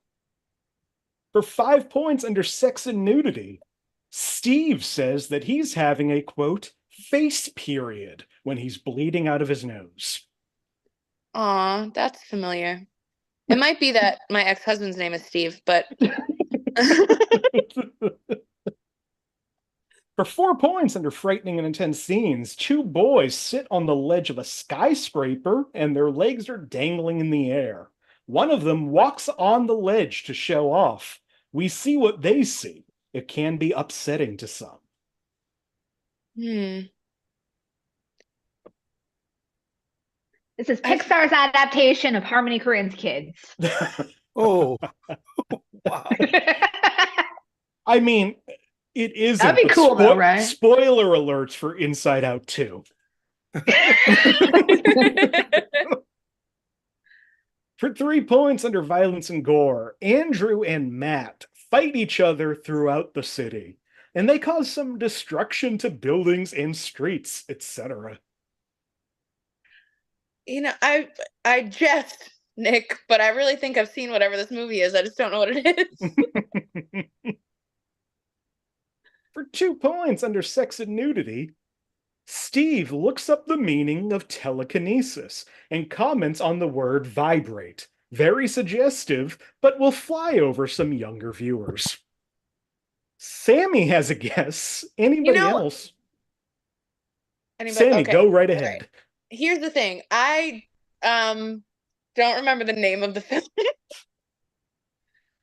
For 5 points under sex and nudity, Steve says that he's having a, quote, face period when he's bleeding out of his nose. Aw, that's familiar. It might be that my ex-husband's name is Steve, but For 4 points under frightening and intense scenes, two boys sit on the ledge of a skyscraper and their legs are dangling in the air. One of them walks on the ledge to show off. We see what they see. It can be upsetting to some. This is Pixar's adaptation of Harmony Korine's Kids. Oh, wow. I mean, it isn't. That'd be but cool, though, right? Spoiler alerts for Inside Out 2. For 3 points under violence and gore, Andrew and Matt fight each other throughout the city, and they cause some destruction to buildings and streets, etc. you know, I jest, Nick, but I really think I've seen whatever this movie is. I just don't know what it is. For 2 points under sex and nudity, Steve looks up the meaning of telekinesis and comments on the word vibrate. Very suggestive, but will fly over some younger viewers. Sammy has a guess. Anybody else? Sammy, okay. go right ahead. Right. Here's the thing. I don't remember the name of the film,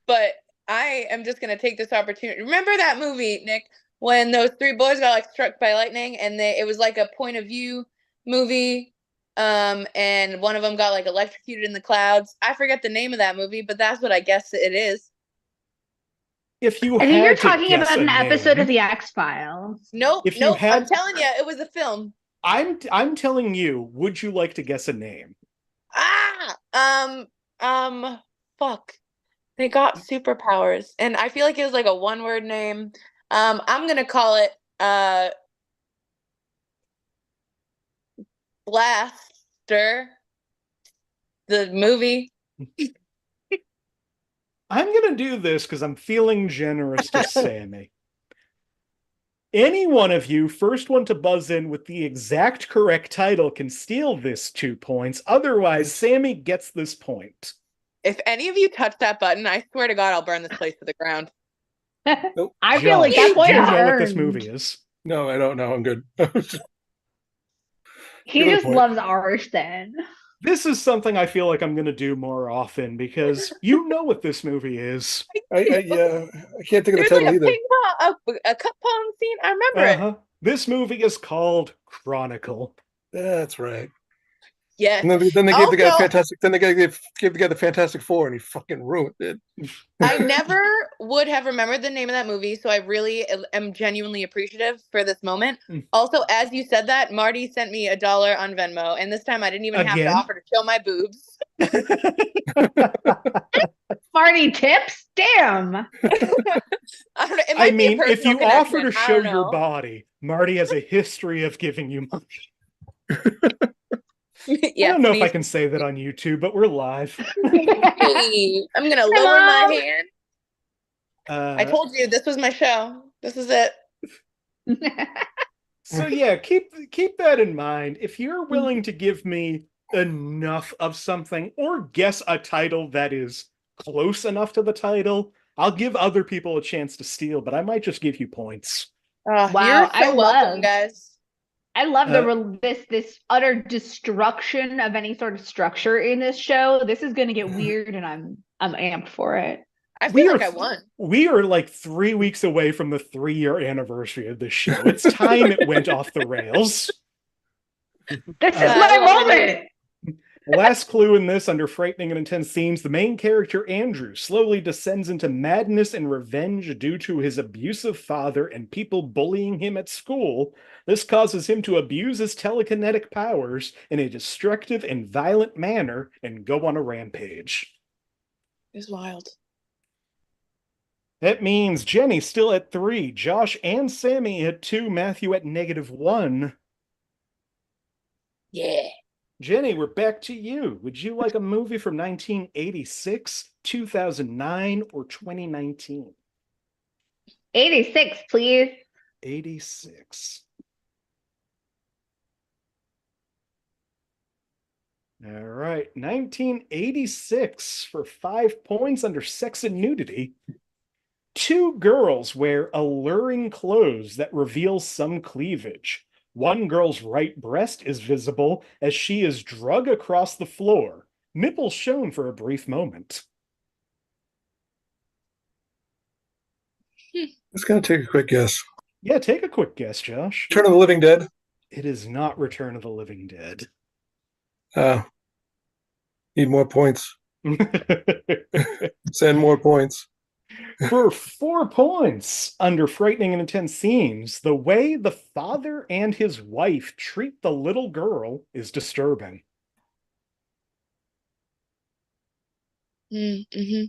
but I am just going to take this opportunity. Remember that movie, Nick, when those three boys got like struck by lightning and it was like a point of view movie, and one of them got like electrocuted in the clouds. I forget the name of that movie, but that's what I guess it is. If you I think you're talking about an episode of The X-Files. Nope, I'm telling you, it was a film. I'm telling you, would you like to guess a name? Fuck. They got superpowers, and I feel like it was like a one-word name. I'm gonna call it Blaster, the movie. I'm gonna do this because I'm feeling generous to Sammy. Any one of you, first one to buzz in with the exact correct title, can steal this 2 points. Otherwise, Sammy gets this point. If any of you touch that button, I swear to God, I'll burn this place to the ground. Nope. I feel like that point do you is know earned. what this movie is? No, I don't know. I'm good. He just loves arson. This is something I feel like I'm going to do more often because you know what this movie is. I can't think of the There's title like either. a cup pong scene. I remember it. This movie is called Chronicle. That's right. Yes. And then they gave the guy Also- fantastic. Then they gave the guy the Fantastic Four, and he fucking ruined it. I never would have remembered the name of that movie, so I really am genuinely appreciative for this moment. Also, as you said that, Marty sent me $1 on Venmo, and this time I didn't even have to offer to show my boobs. Marty tips? Damn. I don't know. It I might be a mean, if personal you offer connection. to I show don't your know. body, Marty has a history of giving you money. Yeah, I don't know if I can say that on YouTube, but we're live. Hey, I'm gonna lower my hand. I Uh, told you this was my show. This is it. so yeah, keep that in mind. If you're willing to give me enough of something or guess a title that is close enough to the title, I'll give other people a chance to steal, but I might just give you points. Wow, You're so welcome, guys. I love this utter destruction of any sort of structure in this show. This is going to get weird, and I'm amped for it. I feel like I won. We are like 3 weeks away from the 3-year anniversary of this show. It's time it went off the rails. This is my moment. Last clue in this, under frightening and intense themes, the main character, Andrew, slowly descends into madness and revenge due to his abusive father and people bullying him at school. This causes him to abuse his telekinetic powers in a destructive and violent manner and go on a rampage. It's wild. That means Jenny still at 3, Josh and Sammy at 2, Matthew at -1. Yeah. Jenny, we're back to you. Would you like a movie from 1986, 2009, or 2019? 86, please. 86. All right, 1986 for 5 points under sex and nudity. 2 girls wear alluring clothes that reveal some cleavage. One girl's right breast is visible as she is drug across the floor, nipples shown for a brief moment. Just gonna take a quick guess. Yeah, take a quick guess, Josh. Return of the Living Dead. It is not Return of the Living Dead. Need more points. Send more points. For 4 points, under frightening and intense themes, the way the father and his wife treat the little girl is disturbing. Mm-hmm.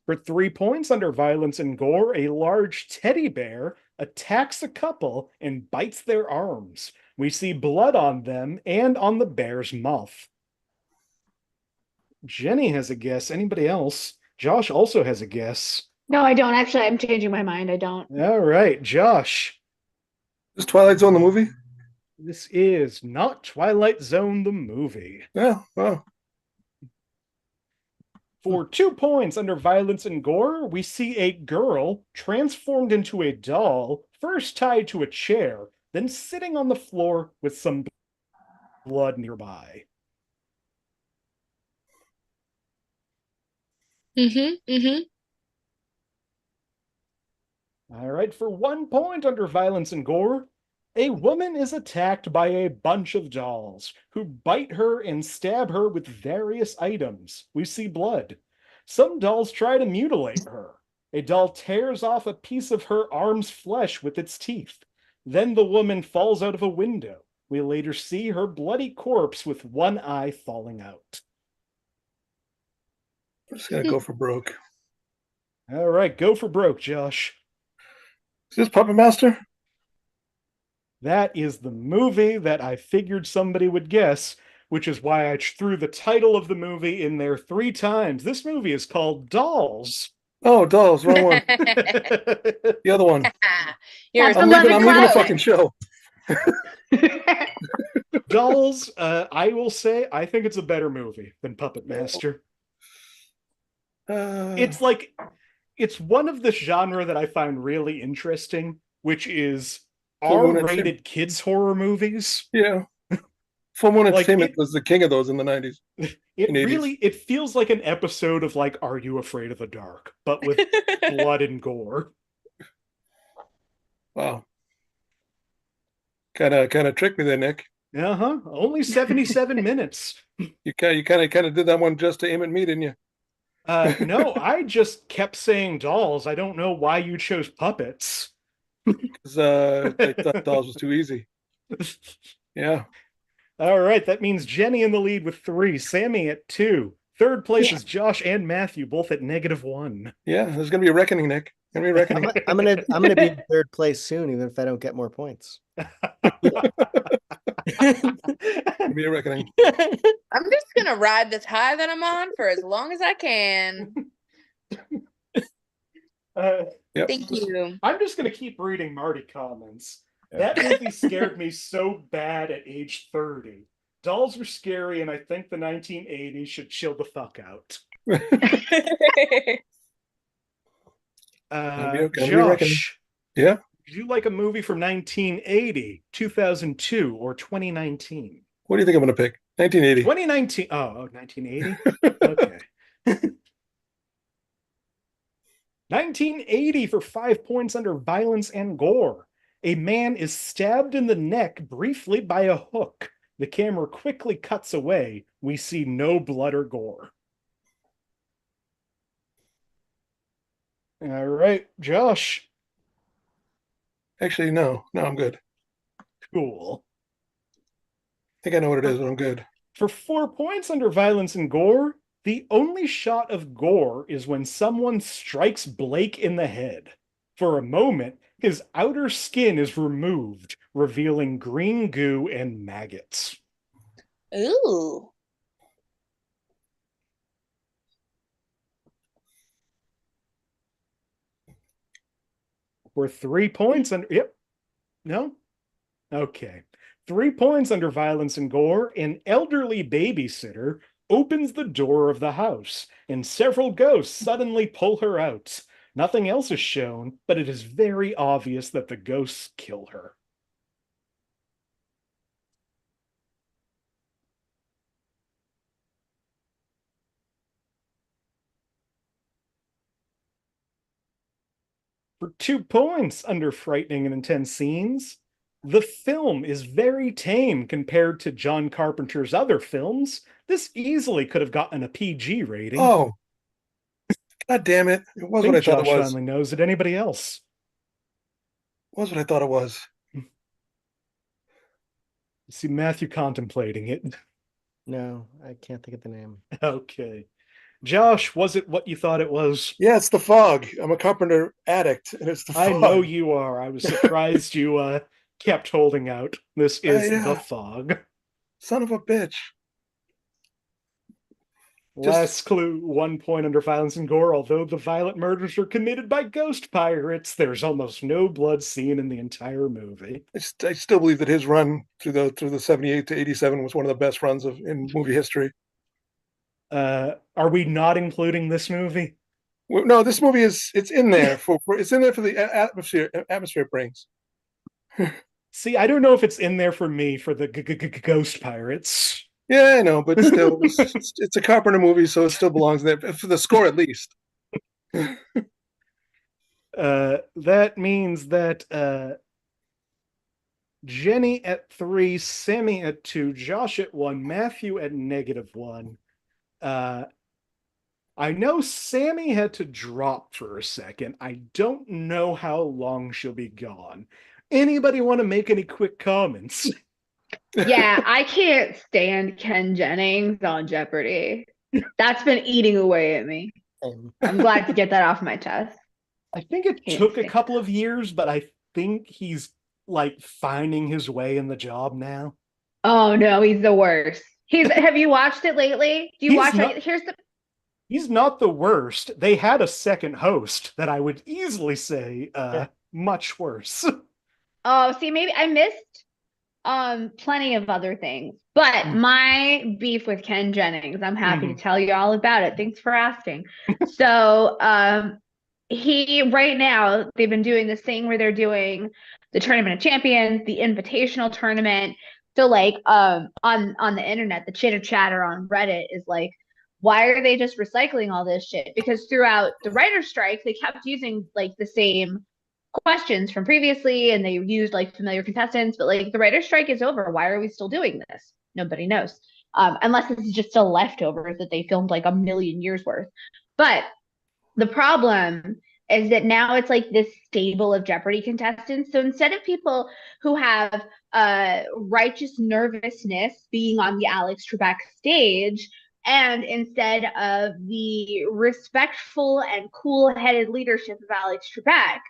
For 3 points, under violence and gore, a large teddy bear attacks a couple and bites their arms. We see blood on them and on the bear's mouth. Jenny has a guess. Anybody else? Josh also has a guess. No, I don't. Actually, I'm changing my mind. I don't. All right, Josh. Is Twilight Zone the movie? This is not Twilight Zone the movie. Yeah, well. For 2 points, under violence and gore, we see a girl transformed into a doll, first tied to a chair, then sitting on the floor with some blood nearby. All right, for 1 point, under violence and gore, a woman is attacked by a bunch of dolls who bite her and stab her with various items. We see blood. Some dolls try to mutilate her. A doll tears off a piece of her arm's flesh with its teeth. Then the woman falls out of a window. We later see her bloody corpse with one eye falling out. I'm just gonna go for broke. All right, go for broke, Josh. Is this Puppet Master? That is the movie that I figured somebody would guess, which is why I threw the title of the movie in there 3 times. This movie is called Dolls. Oh, Dolls, wrong one. The other one. That's I'm leaving the fucking show. Dolls, I will say, I think it's a better movie than Puppet Master. It's like, it's one of the genre that I find really interesting, which is R-rated kids horror movies. Yeah. Full Moon Like, Entertainment was the king of those in the 90s. It feels like an episode of like Are You Afraid of the Dark, but with blood and gore. Wow. Kind of tricked me there, Nick. Uh-huh. Only 77 minutes. You kind of did that one just to aim at me, didn't you? No, I just kept saying dolls. I don't know why you chose puppets. Because I thought Dolls was too easy. Yeah. All right, that means Jenny in the lead with 3, Sammy at 2. Third place is Josh and Matthew, both at -1. Yeah, there's gonna be a reckoning, Nick. Gonna be a reckoning. I'm gonna be in third place soon, even if I don't get more points. Gonna be a reckoning. I'm just gonna ride this high that I'm on for as long as I can. Yep. Thank you. I'm just going to keep reading Marty comments. That movie scared me so bad at age 30. Dolls were scary, and I think the 1980s should chill the fuck out. Josh, yeah. Would you like a movie from 1980, 2002, or 2019? What do you think I'm going to pick? 1980. 2019. Oh, 1980? Okay. 1980 for 5 points under violence and gore. A man is stabbed in the neck briefly by a hook. The camera quickly cuts away. We see no blood or gore. All right, Josh. Actually, no, I'm good. Cool. I think I know what it is, but I'm good. For 4 points under violence and gore, the only shot of gore is when someone strikes Blake in the head. For a moment, his outer skin is removed, revealing green goo and maggots. Ooh. For 3 points under... Yep. No? Okay. 3 points under violence and gore, an elderly babysitter opens the door of the house, and several ghosts suddenly pull her out. Nothing else is shown, but it is very obvious that the ghosts kill her. For 2 points under frightening and intense scenes, the film is very tame compared to John Carpenter's other films. This easily could have gotten a PG rating. Oh, God damn it. It was what I thought Josh it was. finally knows it. Anybody else? It was what I thought it was. See Matthew contemplating it. No, I can't think of the name. Okay. Josh, was it what you thought it was? Yeah, it's The Fog. I'm a Carpenter addict, and it's The Fog. I know you are. I was surprised you kept holding out. This is The Fog. Son of a bitch. Last clue, 1 point under violence and gore. Although the violent murders are committed by ghost pirates, there's almost no blood seen in the entire movie. I still believe that his run through the 78 to 87 was one of the best runs in movie history. Are we not including this movie? Well, no, this movie it's in there for it's in there for the atmosphere it brings. See, I don't know if it's in there for me for the ghost pirates. Yeah, I know, but still, it's a Carpenter movie, so it still belongs there for the score at least. That means that Jenny at 3, Sami at 2, Josh at 1, Matthew at -1. I know Sami had to drop for a second. I don't know how long she'll be gone. Anybody want to make any quick comments? Yeah, I can't stand Ken Jennings on Jeopardy. That's been eating away at me. I'm glad to get that off my chest. I think it took a couple of years, but I think he's like finding his way in the job now. Oh no, he's the worst. Have you watched it lately? Do you watch it? He's not the worst. They had a second host that I would easily say much worse. Oh, see, maybe I missed plenty of other things. But my beef with Ken Jennings, I'm happy to tell you all about it. Thanks for asking. So right now they've been doing this thing where they're doing the Tournament of Champions, the Invitational Tournament. So like on the internet, the chitter chatter on Reddit is like, why are they just recycling all this shit? Because throughout the writer's strike, they kept using like the same questions from previously, and they used like familiar contestants, but like the writer's strike is over. Why are we still doing this? Nobody knows. Unless this is just still leftovers that they filmed like a million years worth. But the problem is that now it's like this stable of Jeopardy contestants. So instead of people who have righteous nervousness being on the Alex Trebek stage, and instead of the respectful and cool-headed leadership of Alex Trebek,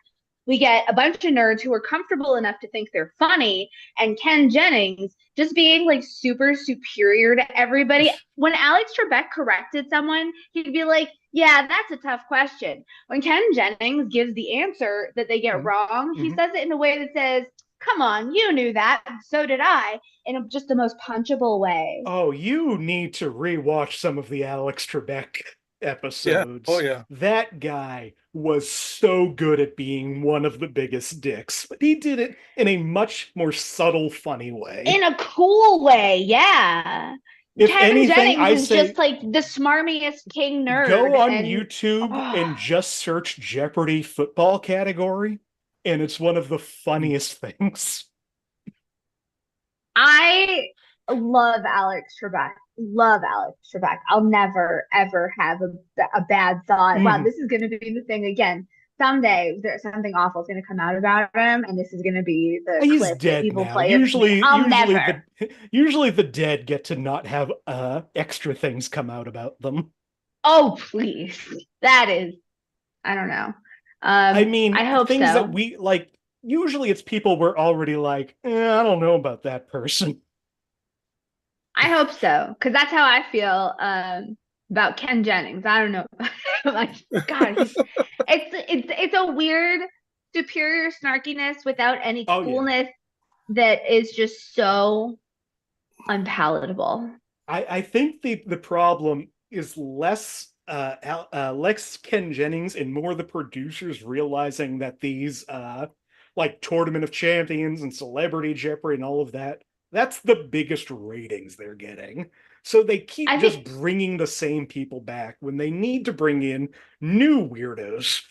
we get a bunch of nerds who are comfortable enough to think they're funny, and Ken Jennings just being like super superior to everybody. When Alex Trebek corrected someone, he'd be like, yeah, that's a tough question. When Ken Jennings gives the answer that they get wrong, he says it in a way that says, come on, you knew that, so did I, in just the most punchable way. Oh, you need to rewatch some of the Alex Trebek episodes. Yeah. Oh, yeah. That guy was so good at being one of the biggest dicks, but he did it in a much more subtle, funny way. In a cool way, yeah. If Ken anything, Jennings I is say just like the smarmiest king nerd. Go on YouTube and just search Jeopardy football category. and it's one of the funniest things. I love Alex Trebek. Love Alex Trebek. I'll never ever have a bad thought. Wow, this is going to be the thing again. Someday there's something awful is going to come out about him, and this is going to be the He's clip dead that people now. play. Usually the dead get to not have extra things come out about them. Oh, please. That is, I don't know. I mean, I hope things so. that we like. Usually, it's people we're already like, I don't know about that person. I hope so, because that's how I feel about Ken Jennings. I don't know. Like, God, it's a weird superior snarkiness without any coolness that is just so unpalatable. I think the problem is less Ken Jennings and more the producers realizing that these like Tournament of Champions and Celebrity Jeopardy and all of that, that's the biggest ratings they're getting. So they keep just bringing the same people back when they need to bring in new weirdos.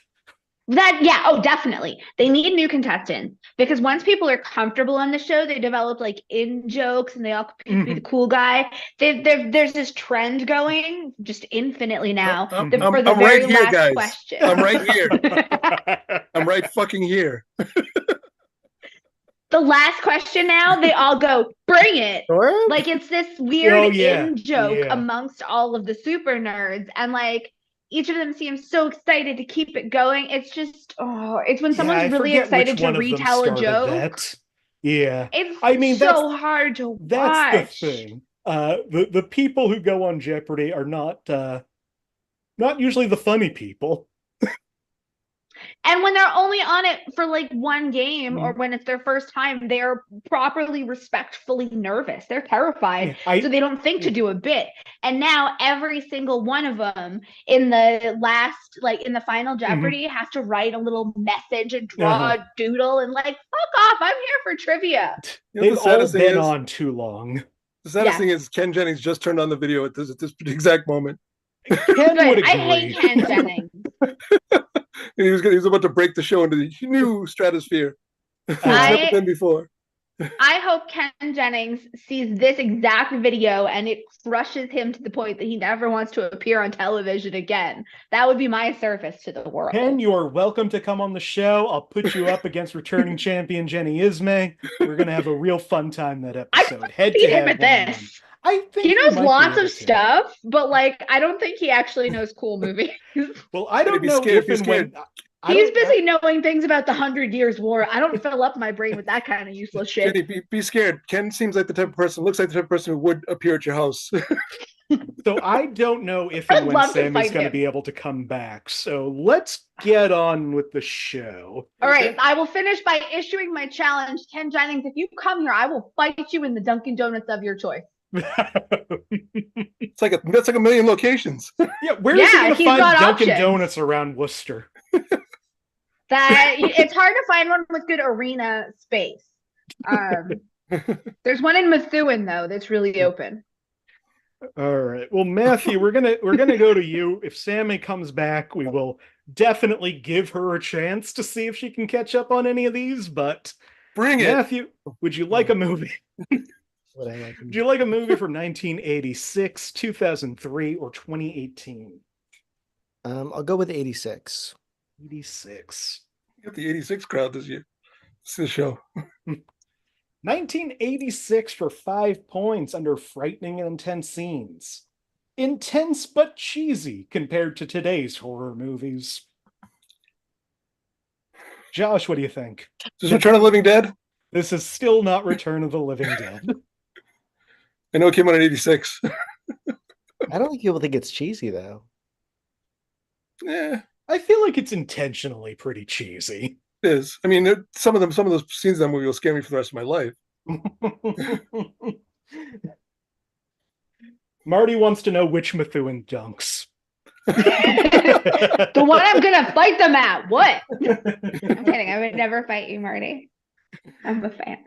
Definitely. They need new contestants because once people are comfortable on the show, they develop like in jokes and they all compete to be the cool guy. There's this trend going just infinitely now for the very last question. I'm right here. I'm right fucking here. The last question now, they all go, bring it. Like it's this weird in joke amongst all of the super nerds. And like each of them seems so excited to keep it going. It's just, it's when someone's really excited to retell a joke. Yeah. It's so hard to watch. That's the thing. The people who go on Jeopardy are not usually the funny people. And when they're only on it for like one game or when it's their first time, they're properly respectfully nervous. They're terrified. So they don't think to do a bit. And now every single one of them in the last, like in the final Jeopardy has to write a little message and draw a doodle and like, fuck off. I'm here for trivia. They've all been on too long. The saddest thing is Ken Jennings just turned on the video at this exact moment. Ken would agree. I hate Ken Jennings. And he was about to break the show into the new stratosphere. It's never been before. I hope Ken Jennings sees this exact video and it crushes him to the point that he never wants to appear on television again. That would be my service to the world. Ken, you are welcome to come on the show. I'll put you up against returning champion Jenny Isme. We're going to have a real fun time that episode. I beat him at this. I think he knows lots of stuff, but like I don't think he actually knows cool movies. Well, I don't know if and when he's busy knowing things about the 100 Years' War. I don't fill up my brain with that kind of useless shit. Jenny, be scared. Ken seems like the type of person, looks like the type of person who would appear at your house. So I don't know if and when Sammy's going to be able to come back. So let's get on with the show. All right. I will finish by issuing my challenge. Ken Jennings, if you come here, I will fight you in the Dunkin' Donuts of your choice. That's like a million locations. Yeah, where is he going to find Dunkin' Donuts around Worcester? It's hard to find one with good arena space. There's one in Methuen though that's really open. All right. Well, Matthew, we're gonna go to you. If Sammy comes back, we will definitely give her a chance to see if she can catch up on any of these. But bring it, Matthew. Would you like a movie? Would you like a movie from 1986, 2003, or 2018? I'll go with 86. 86. You got the 86 crowd this year. It's the show. 1986 for 5 points under frightening and intense scenes. Intense but cheesy compared to today's horror movies. Josh, what do you think? Is this Return of the Living Dead? This is still not Return of the Living Dead. I know it came out in 86. I don't think people think it's cheesy, though. Yeah. I feel like it's intentionally pretty cheesy. It is. I mean, some of those scenes in that movie will scare me for the rest of my life. Marty wants to know which Methuen dunks. The one I'm gonna fight them at. What? I'm kidding. I would never fight you, Marty. I'm a fan.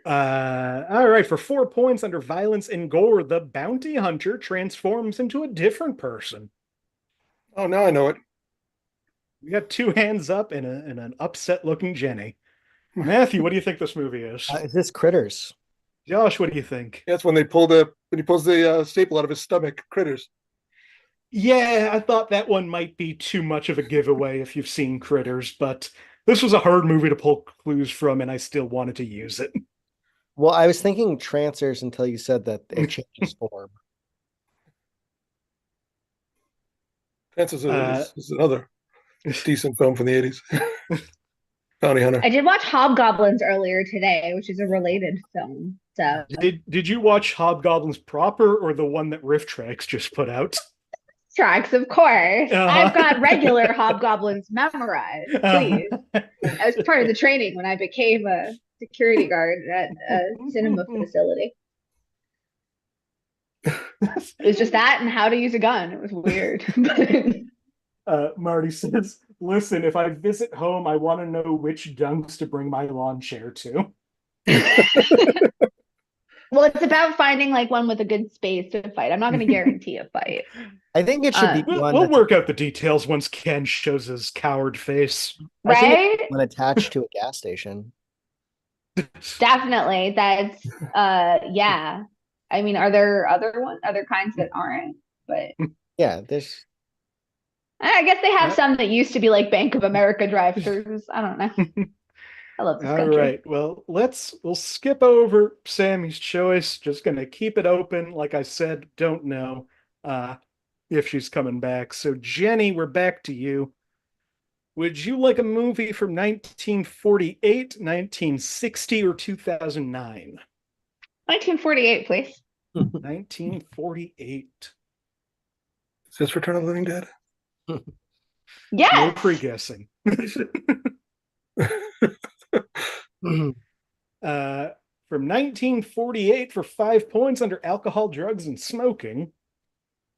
All right. For 4 points under violence and gore, the bounty hunter transforms into a different person. Oh, now I know it. We got two hands up and an upset looking Jenny. Matthew, what do you think this movie is? Is this Critters? Josh, what do you think? That's when he pulls the staple out of his stomach. Critters. Yeah, I thought that one might be too much of a giveaway if you've seen Critters, but this was a hard movie to pull clues from, and I still wanted to use it. Well, I was thinking Trancers until you said that it changes form. Trancers is another decent film from the 80s. Bounty Hunter. I did watch Hobgoblins earlier today, which is a related film. So Did you watch Hobgoblins proper or the one that Riff Tracks just put out? Tracks, of course. Uh-huh. I've got regular Hobgoblins memorized. Please. I was part of the training when I became a security guard at a cinema facility. It was just that and how to use a gun. It was weird. Marty says, listen, if I visit home, I want to know which dunks to bring my lawn chair to. Well, it's about finding like one with a good space to fight. I'm not going to guarantee a fight. I think it should be one We'll work out the details once Ken shows his coward face. Right? When attached to a gas station. Definitely. That's yeah. I mean, are there other kinds that aren't? But yeah, there's. I guess they have some that used to be like Bank of America drive-thrus. I don't know. I love this country. All right. Well, we'll skip over Sammy's choice. Just gonna keep it open. Like I said, don't know if she's coming back. So Jenny, we're back to you. Would you like a movie from 1948, 1960, or 2009? 1948, please. 1948. Is this Return of the Living Dead? Yes. No pre-guessing. From 1948 for 5 points under alcohol, drugs, and smoking.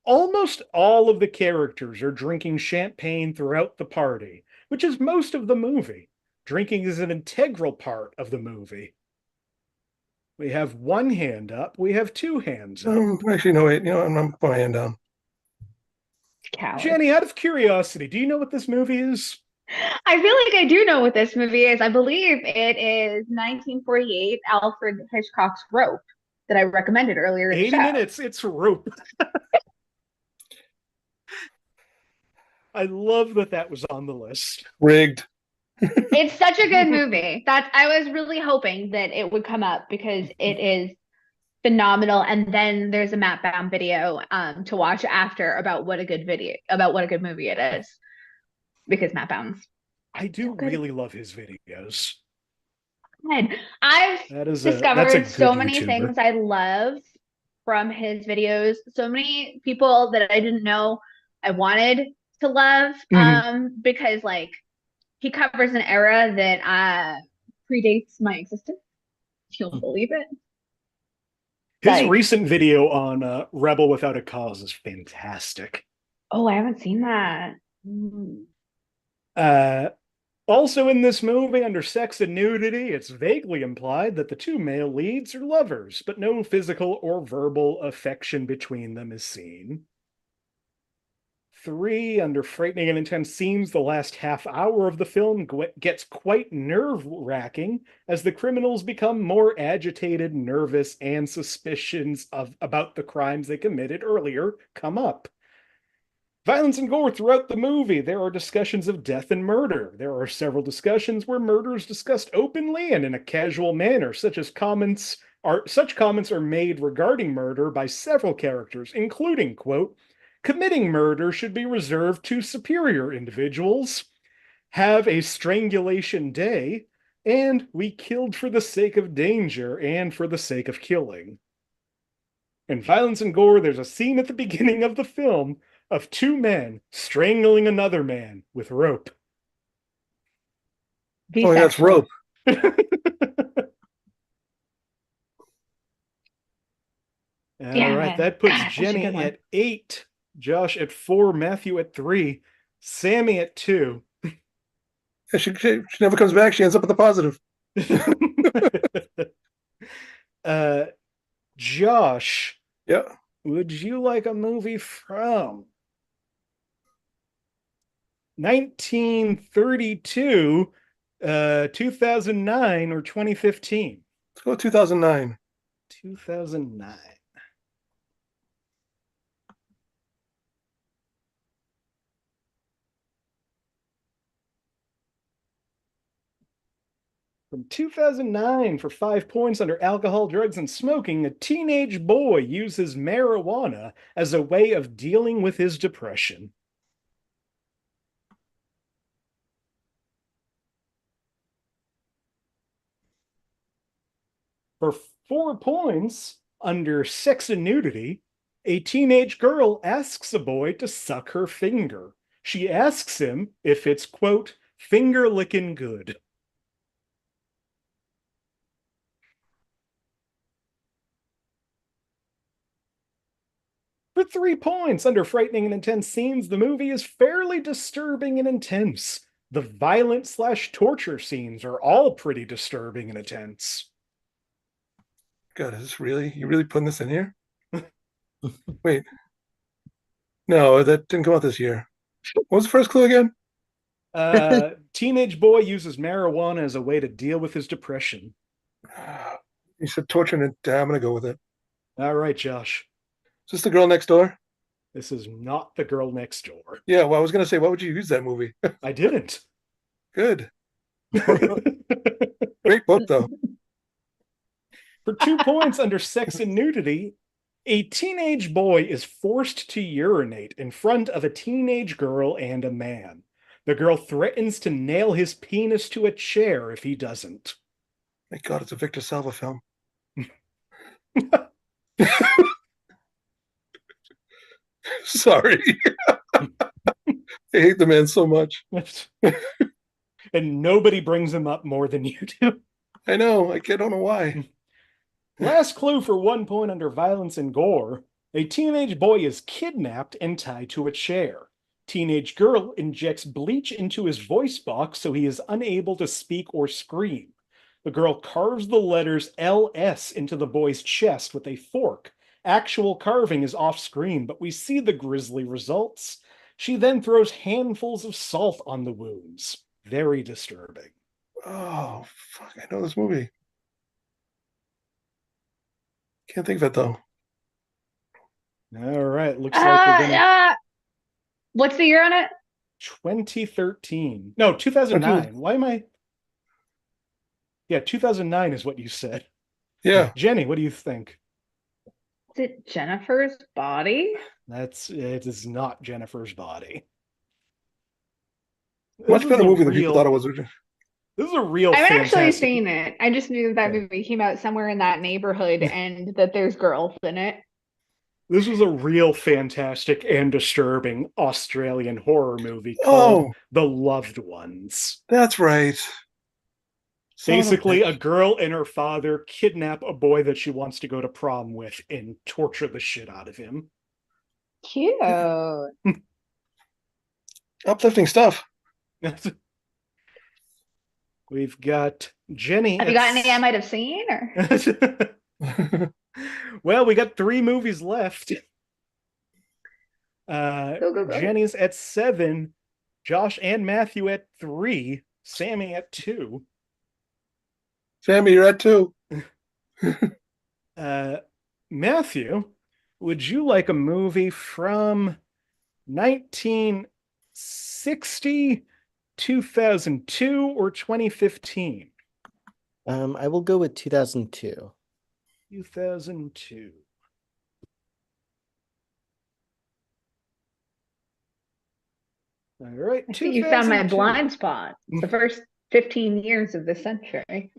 Almost all of the characters are drinking champagne throughout the party, which is most of the movie. Drinking is an integral part of the movie. We have one hand up. We have two hands up. Actually, no, wait. I'm putting my hand down. Coward. Jenny, out of curiosity, do you know what this movie is? I feel like I do know what this movie is. I believe it is 1948 Alfred Hitchcock's Rope that I recommended earlier in the 80 show. minutes, it's Rope. I love that was on the list. Rigged. It's such a good movie. I was really hoping that it would come up because it is phenomenal. And then there's a Matt Baum video to watch after about what a good movie it is. Because Matt Baum's. I do really love his videos. I've discovered so many YouTuber. things I love from his videos. So many people that I didn't know I wanted to love. Because like he covers an era that predates my existence. If you'll believe it. His recent video on Rebel Without a Cause is fantastic. Oh, I haven't seen that. Also in this movie, under sex and nudity, it's vaguely implied that the two male leads are lovers, but no physical or verbal affection between them is seen. 3, under frightening and intense scenes, the last half hour of the film gets quite nerve-wracking as the criminals become more agitated, nervous, and suspicions about the crimes they committed earlier come up. Violence and gore throughout the movie. There are discussions of death and murder. There are several discussions where murder is discussed openly and in a casual manner, such comments are made regarding murder by several characters, including, quote, committing murder should be reserved to superior individuals, have a strangulation day, and we killed for the sake of danger and for the sake of killing. In Violence and Gore, there's a scene at the beginning of the film of 2 men strangling another man with rope. That's Rope. All right, that puts Jenny at 8, Josh at 4, Matthew at 3, Sammy at 2. Yeah, she never comes back. She ends up at the positive. Josh. Yeah. Would you like a movie from 1932, 2009, or 2015? Let's go 2009. 2009. From 2009, for 5 points under alcohol, drugs, and smoking, a teenage boy uses marijuana as a way of dealing with his depression. For 4 points under sex and nudity, a teenage girl asks a boy to suck her finger. She asks him if it's, quote, finger licking good. For 3 points under frightening and intense scenes, the movie is fairly disturbing and intense. The violent / torture scenes are all pretty disturbing and intense. God, is this really? You really putting this in here? Wait. No, that didn't come out this year. What was the first clue again? Teenage boy uses marijuana as a way to deal with his depression. You said torture, and I'm going to go with it. All right, Josh. Is this the girl next door? This is not the girl next door. Yeah, well, I was going to say, why would you use that movie? I didn't. Good. Great book, though. For 2 points under sex and nudity, a teenage boy is forced to urinate in front of a teenage girl and a man. The girl threatens to nail his penis to a chair if he doesn't. Thank God it's a Victor Salva film. Sorry. I hate the man so much. And nobody brings him up more than you do. I know. I don't know why. Last clue for 1 point under violence and gore. A teenage boy is kidnapped and tied to a chair. Teenage girl injects bleach into his voice box so he is unable to speak or scream. The girl carves the letters LS into the boy's chest with a fork. Actual carving is off screen, but we see the grisly results. She then throws handfuls of salt on the wounds. Very disturbing. Oh, fuck. I know this movie. Can't think of it, though. All right. Looks like we're gonna... What's the year on it? 2013. No, 2009. Why am I... Yeah, 2009 is what you said. Yeah. Jenny, what do you think? Is it Jennifer's Body? It is not Jennifer's Body. Much better movie than people thought it was. This is a real I've fantastic... actually seen it. I just knew that movie came out somewhere in that neighborhood and that there's girls in it. This was a real fantastic and disturbing Australian horror movie called The Loved Ones. That's right. Basically, a girl and her father kidnap a boy that she wants to go to prom with and torture the shit out of him. Cute. Uplifting stuff. We've got Jenny. Have you got any I might have seen? Or? Well, we got 3 movies left. Go. Jenny's at 7, Josh and Matthew at 3, Sammy at 2. Sammy, you're at 2. Matthew, would you like a movie from 1960, 2002, or 2015? I will go with 2002. 2002. All right. You found my blind spot. The first 15 years of the century.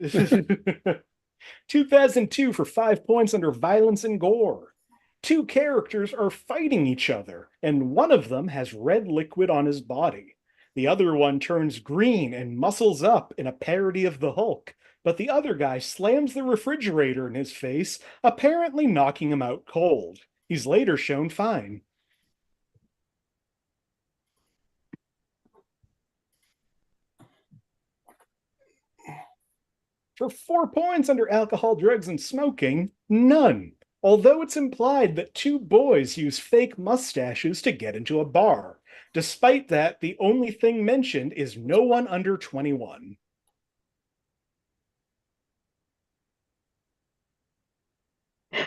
2002 for 5 points under violence and gore. 2 characters are fighting each other, and one of them has red liquid on his body. The other one turns green and muscles up in a parody of the Hulk, but the other guy slams the refrigerator in his face, apparently knocking him out cold. He's later shown fine. For 4 points under alcohol, drugs, and smoking, none. Although it's implied that 2 boys use fake mustaches to get into a bar. Despite that, the only thing mentioned is no one under 21.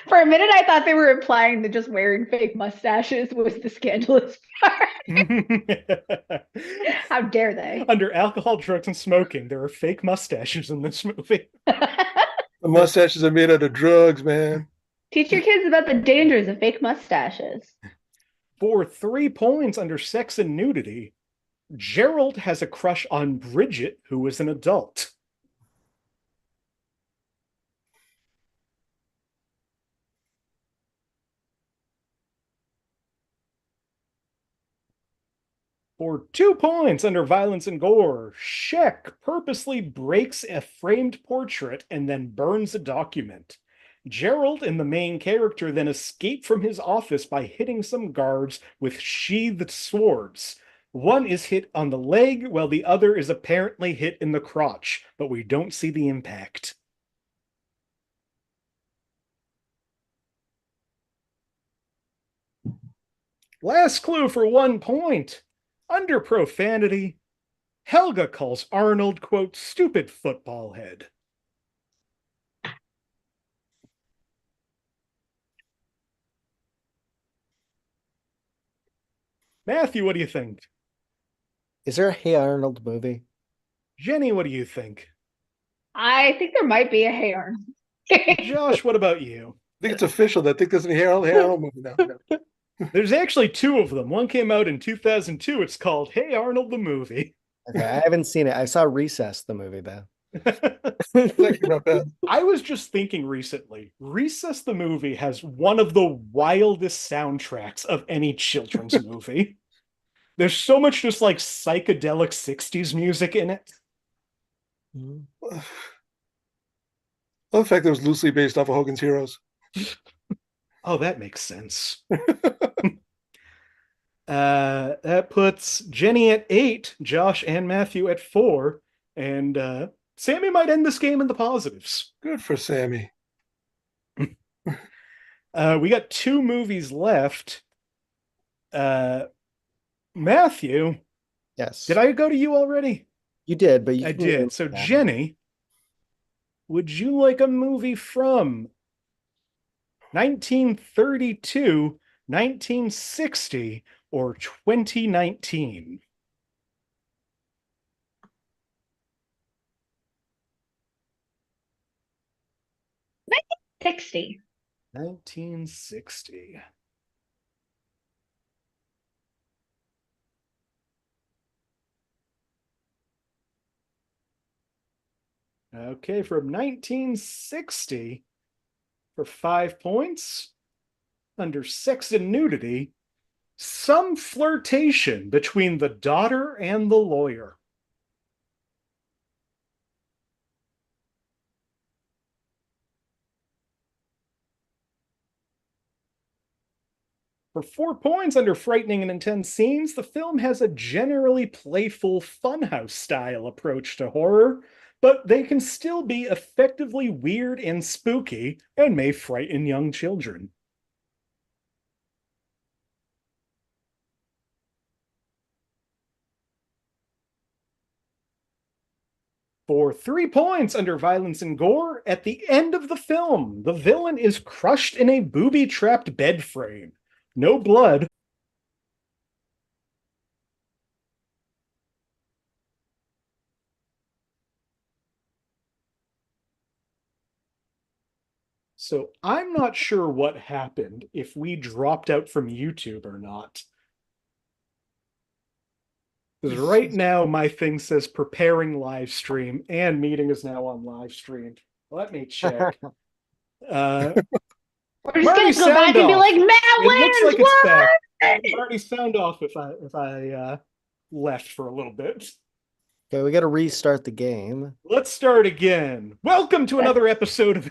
For a minute, I thought they were implying that just wearing fake mustaches was the scandalous part. How dare they? Under alcohol, drugs, and smoking, there are fake mustaches in this movie. The mustaches are made out of drugs, man. Teach your kids about the dangers of fake mustaches. For 3 points under sex and nudity, Gerald has a crush on Bridget, who is an adult. For 2 points under violence and gore, Sheck purposely breaks a framed portrait and then burns a document. Gerald and the main character then escape from his office by hitting some guards with sheathed swords. One is hit on the leg, while the other is apparently hit in the crotch, but we don't see the impact. Last clue for 1 point. Under profanity, Helga calls Arnold, quote, stupid football head. Matthew, what do you think? Is there a Hey Arnold movie? Jenny, what do you think? I think there might be a Hey Arnold. Josh, what about you? I think it's official. I think there's a Hey Arnold movie now. There's actually 2 of them. One came out in 2002. It's called Hey Arnold the Movie. Okay, I haven't seen it. I saw Recess, the movie, though. I was just thinking recently, Recess the movie has one of the wildest soundtracks of any children's movie. There's so much just like psychedelic 60s music in it. Well, the fact that it was loosely based off of Hogan's Heroes. Oh, that makes sense. That puts Jenny at 8, Josh and Matthew at 4, and Sammy might end this game in the positives. Good for Sammy. We got 2 movies left. Matthew. Yes. Did I go to you already? You did, but I did. So, Jenny, would you like a movie from 1932, 1960, or 2019? $60. 1960. Okay, from 1960 for 5 points. Under sex and nudity, some flirtation between the daughter and the lawyer. For 4 points under frightening and intense scenes, the film has a generally playful funhouse style approach to horror, but they can still be effectively weird and spooky and may frighten young children. For 3 points under violence and gore, at the end of the film, the villain is crushed in a booby-trapped bed frame. No blood. So I'm not sure what happened, if we dropped out from YouTube or not. Because right now my thing says preparing live stream and meeting is now on live stream. Let me check. We're just gonna go back and be like, Matt wins. It looks like what? it's back. Marty's sound off if I left for a little bit. Okay, we got to restart the game. Let's start again. Welcome to another episode of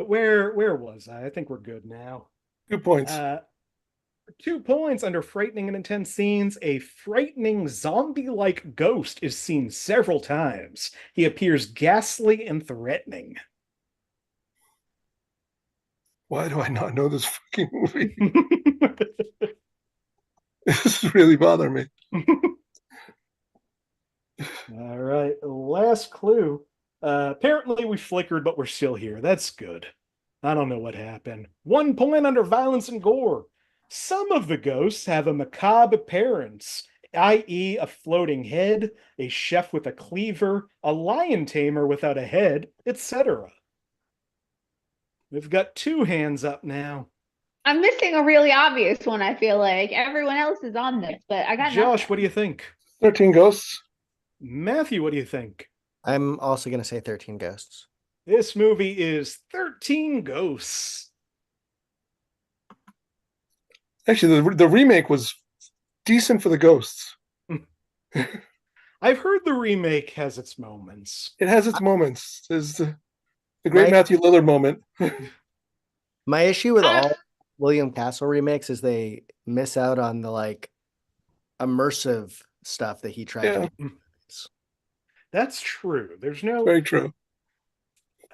where was I? I think we're good now. 2 points. 2 points under frightening and intense scenes. A frightening zombie-like ghost is seen several times. He appears ghastly and threatening. Why do I not know this fucking movie? This is really bothering me. All right, last clue. Apparently we flickered, but we're still here. That's good. I don't know what happened. 1 point under violence and gore. Some of the ghosts have a macabre appearance, i.e., a floating head, a chef with a cleaver, a lion tamer without a head, etc. We've got 2 hands up now. I'm missing a really obvious one, I feel like. Everyone else is on this, but I got Josh, nothing. what do you think? 13 Ghosts. Matthew, what do you think? I'm also going to say 13 Ghosts. This movie is 13 Ghosts. Actually, the remake was decent for the ghosts. I've heard the remake has its moments. It has its moments. There's the great Matthew Lillard moment. My issue with all William Castle remakes is they miss out on the like immersive stuff that he tried to do. That's true. There's no very true.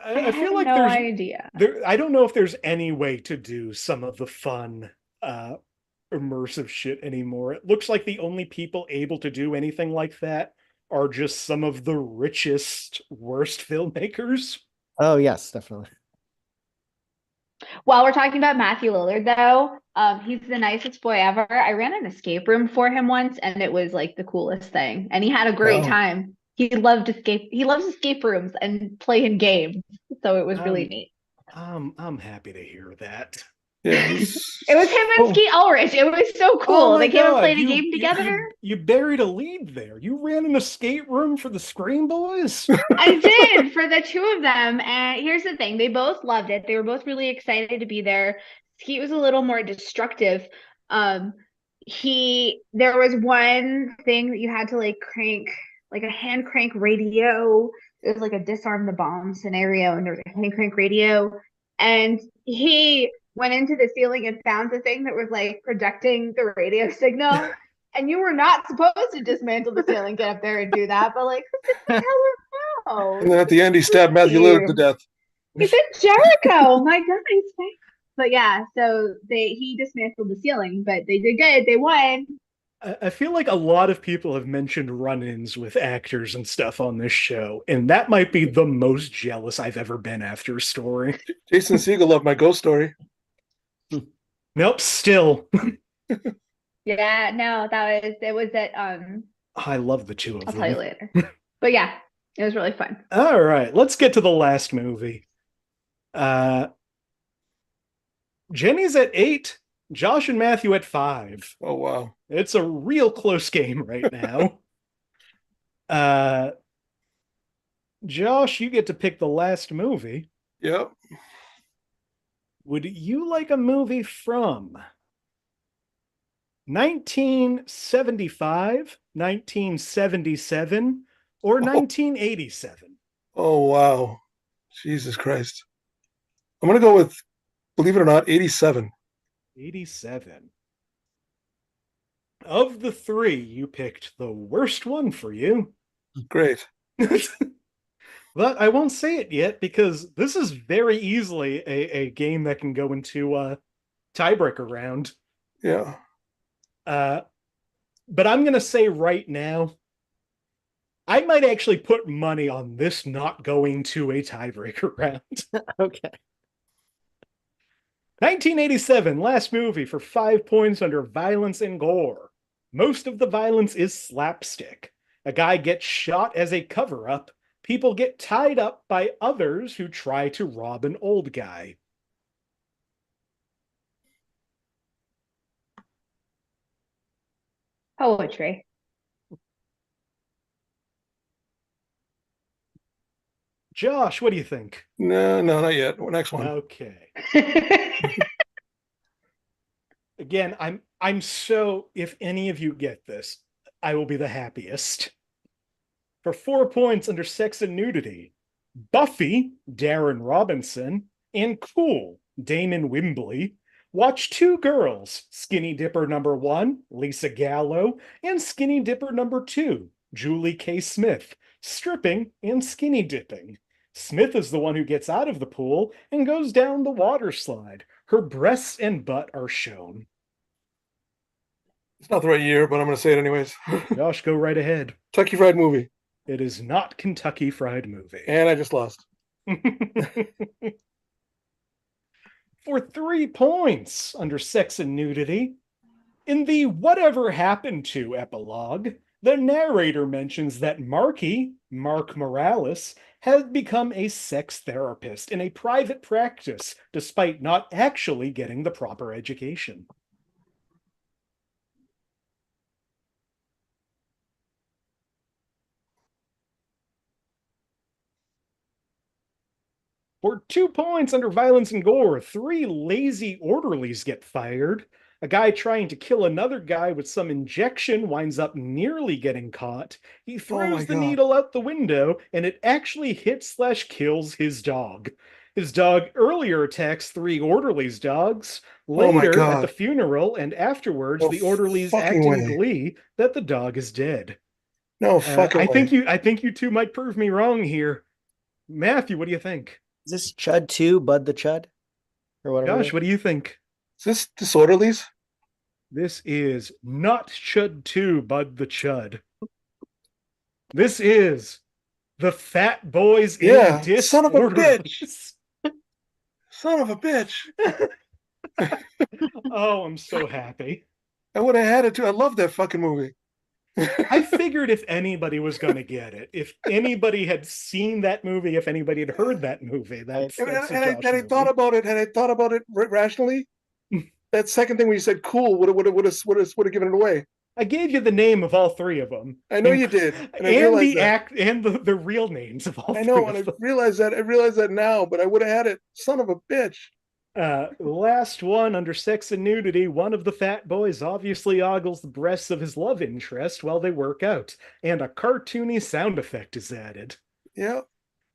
I feel like no there's idea. I don't know if there's any way to do some of the fun immersive shit anymore. It looks like the only people able to do anything like that are just some of the richest, worst filmmakers. Oh yes, definitely. While we're talking about Matthew Lillard, though, he's the nicest boy ever. I ran an escape room for him once, and it was like the coolest thing. And he had a great time. He loves escape rooms and playing games, so it was really neat. I'm happy to hear that. Yeah, it was him and Skeet Ulrich. It was so cool. They came and played a game together. You buried a lead there. You ran an escape room for the Scream Boys? I did, for the 2 of them. And here's the thing. They both loved it. They were both really excited to be there. Skeet was a little more destructive. There was one thing that you had to like crank, like a hand crank radio. It was like a disarm the bomb scenario, and there was a hand crank radio. And he went into the ceiling and found the thing that was like projecting the radio signal. And you were not supposed to dismantle the ceiling, get up there and do that. But like, who the hell knows? And then at the end, he stabbed Matthew Lillard to death. He said Jericho. My God, but yeah, so he dismantled the ceiling, but they did good. They won. I feel like a lot of people have mentioned run-ins with actors and stuff on this show, and that might be the most jealous I've ever been after a story. Jason Segel loved my ghost story. Nope, still. Yeah, no, it was at I love the 2 of them. I'll tell you later. But yeah, it was really fun. All right, let's get to the last movie. Jenny's at 8, Josh and Matthew at 5. Oh wow. It's a real close game right now. Josh, you get to pick the last movie. Yep. Would you like a movie from 1975, 1977, or 1987? Oh, wow. Jesus Christ. I'm going to go with, believe it or not, 87. 87. Of the 3, you picked the worst one for you. Great. But I won't say it yet because this is very easily a game that can go into a tiebreaker round. Yeah. But I'm going to say right now, I might actually put money on this not going to a tiebreaker round. Okay. 1987, last movie for 5 points under violence and gore. Most of the violence is slapstick. A guy gets shot as a cover-up. People get tied up by others who try to rob an old guy. Poetry. Josh, what do you think? No, not yet. Next one. Okay. Again, I'm so, if any of you get this, I will be the happiest. For 4 points under sex and nudity, Buffy, Darren Robinson, and Cool, Damon Wimbley, watch 2 girls, Skinny Dipper number 1, Lisa Gallo, and Skinny Dipper number 2, Julie K. Smith, stripping and skinny dipping. Smith is the one who gets out of the pool and goes down the water slide. Her breasts and butt are shown. It's not the right year, but I'm going to say it anyways. Josh, go right ahead. Kentucky Fried Movie. It is not Kentucky Fried Movie. And I just lost. For 3 points under sex and nudity, in the Whatever Happened to epilogue, the narrator mentions that Mark Morales, has become a sex therapist in a private practice, despite not actually getting the proper education. For 2 points under violence and gore, 3 lazy orderlies get fired. A guy trying to kill another guy with some injection winds up nearly getting caught. He throws the needle out the window, and it actually hits/kills his dog. His dog earlier attacks 3 orderlies' dogs. Later, at the funeral and afterwards, the orderlies act in glee that the dog is dead. No fucking I think you two might prove me wrong here. Matthew, what do you think? Is this Chud 2, Bud the Chud? Or whatever. Josh, what do you think? Is this Disorderlies? This is not Chud 2, Bud the Chud. This is the Fat Boys in Disorderlies. Son of a bitch. Son of a bitch. Oh, I'm so happy. I would have had it too. I love that fucking movie. I figured if anybody was going to get it, if anybody had seen that movie, if anybody had heard that movie, that's and I thought about it rationally, that second thing when you said cool would have given it away. I gave you the name of all 3 of them. I know you did, and the real names of all. I know, and I realize that now, but I would have had it. Son of a bitch. Last one under sex and nudity, one of the fat boys obviously ogles the breasts of his love interest while they work out, and a cartoony sound effect is added. Yeah.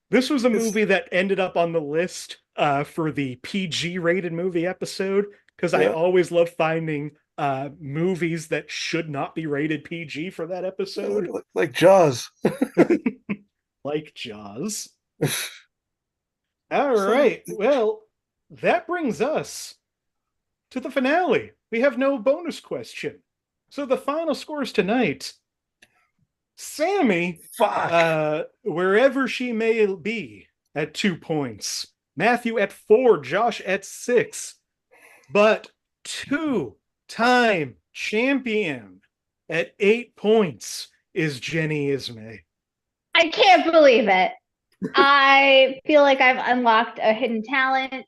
This was a movie that ended up on the list for the PG rated movie episode, because I always love finding movies that should not be rated PG for that episode. Like Jaws. Like Jaws. All right. Well, that brings us to the finale. We have no bonus question. So the final scores tonight. Sami, wherever she may be, at 2 points. Matthew at 4, Josh at 6. But 2-time champion at 8 points is Jenny Isme. I can't believe it. I feel like I've unlocked a hidden talent,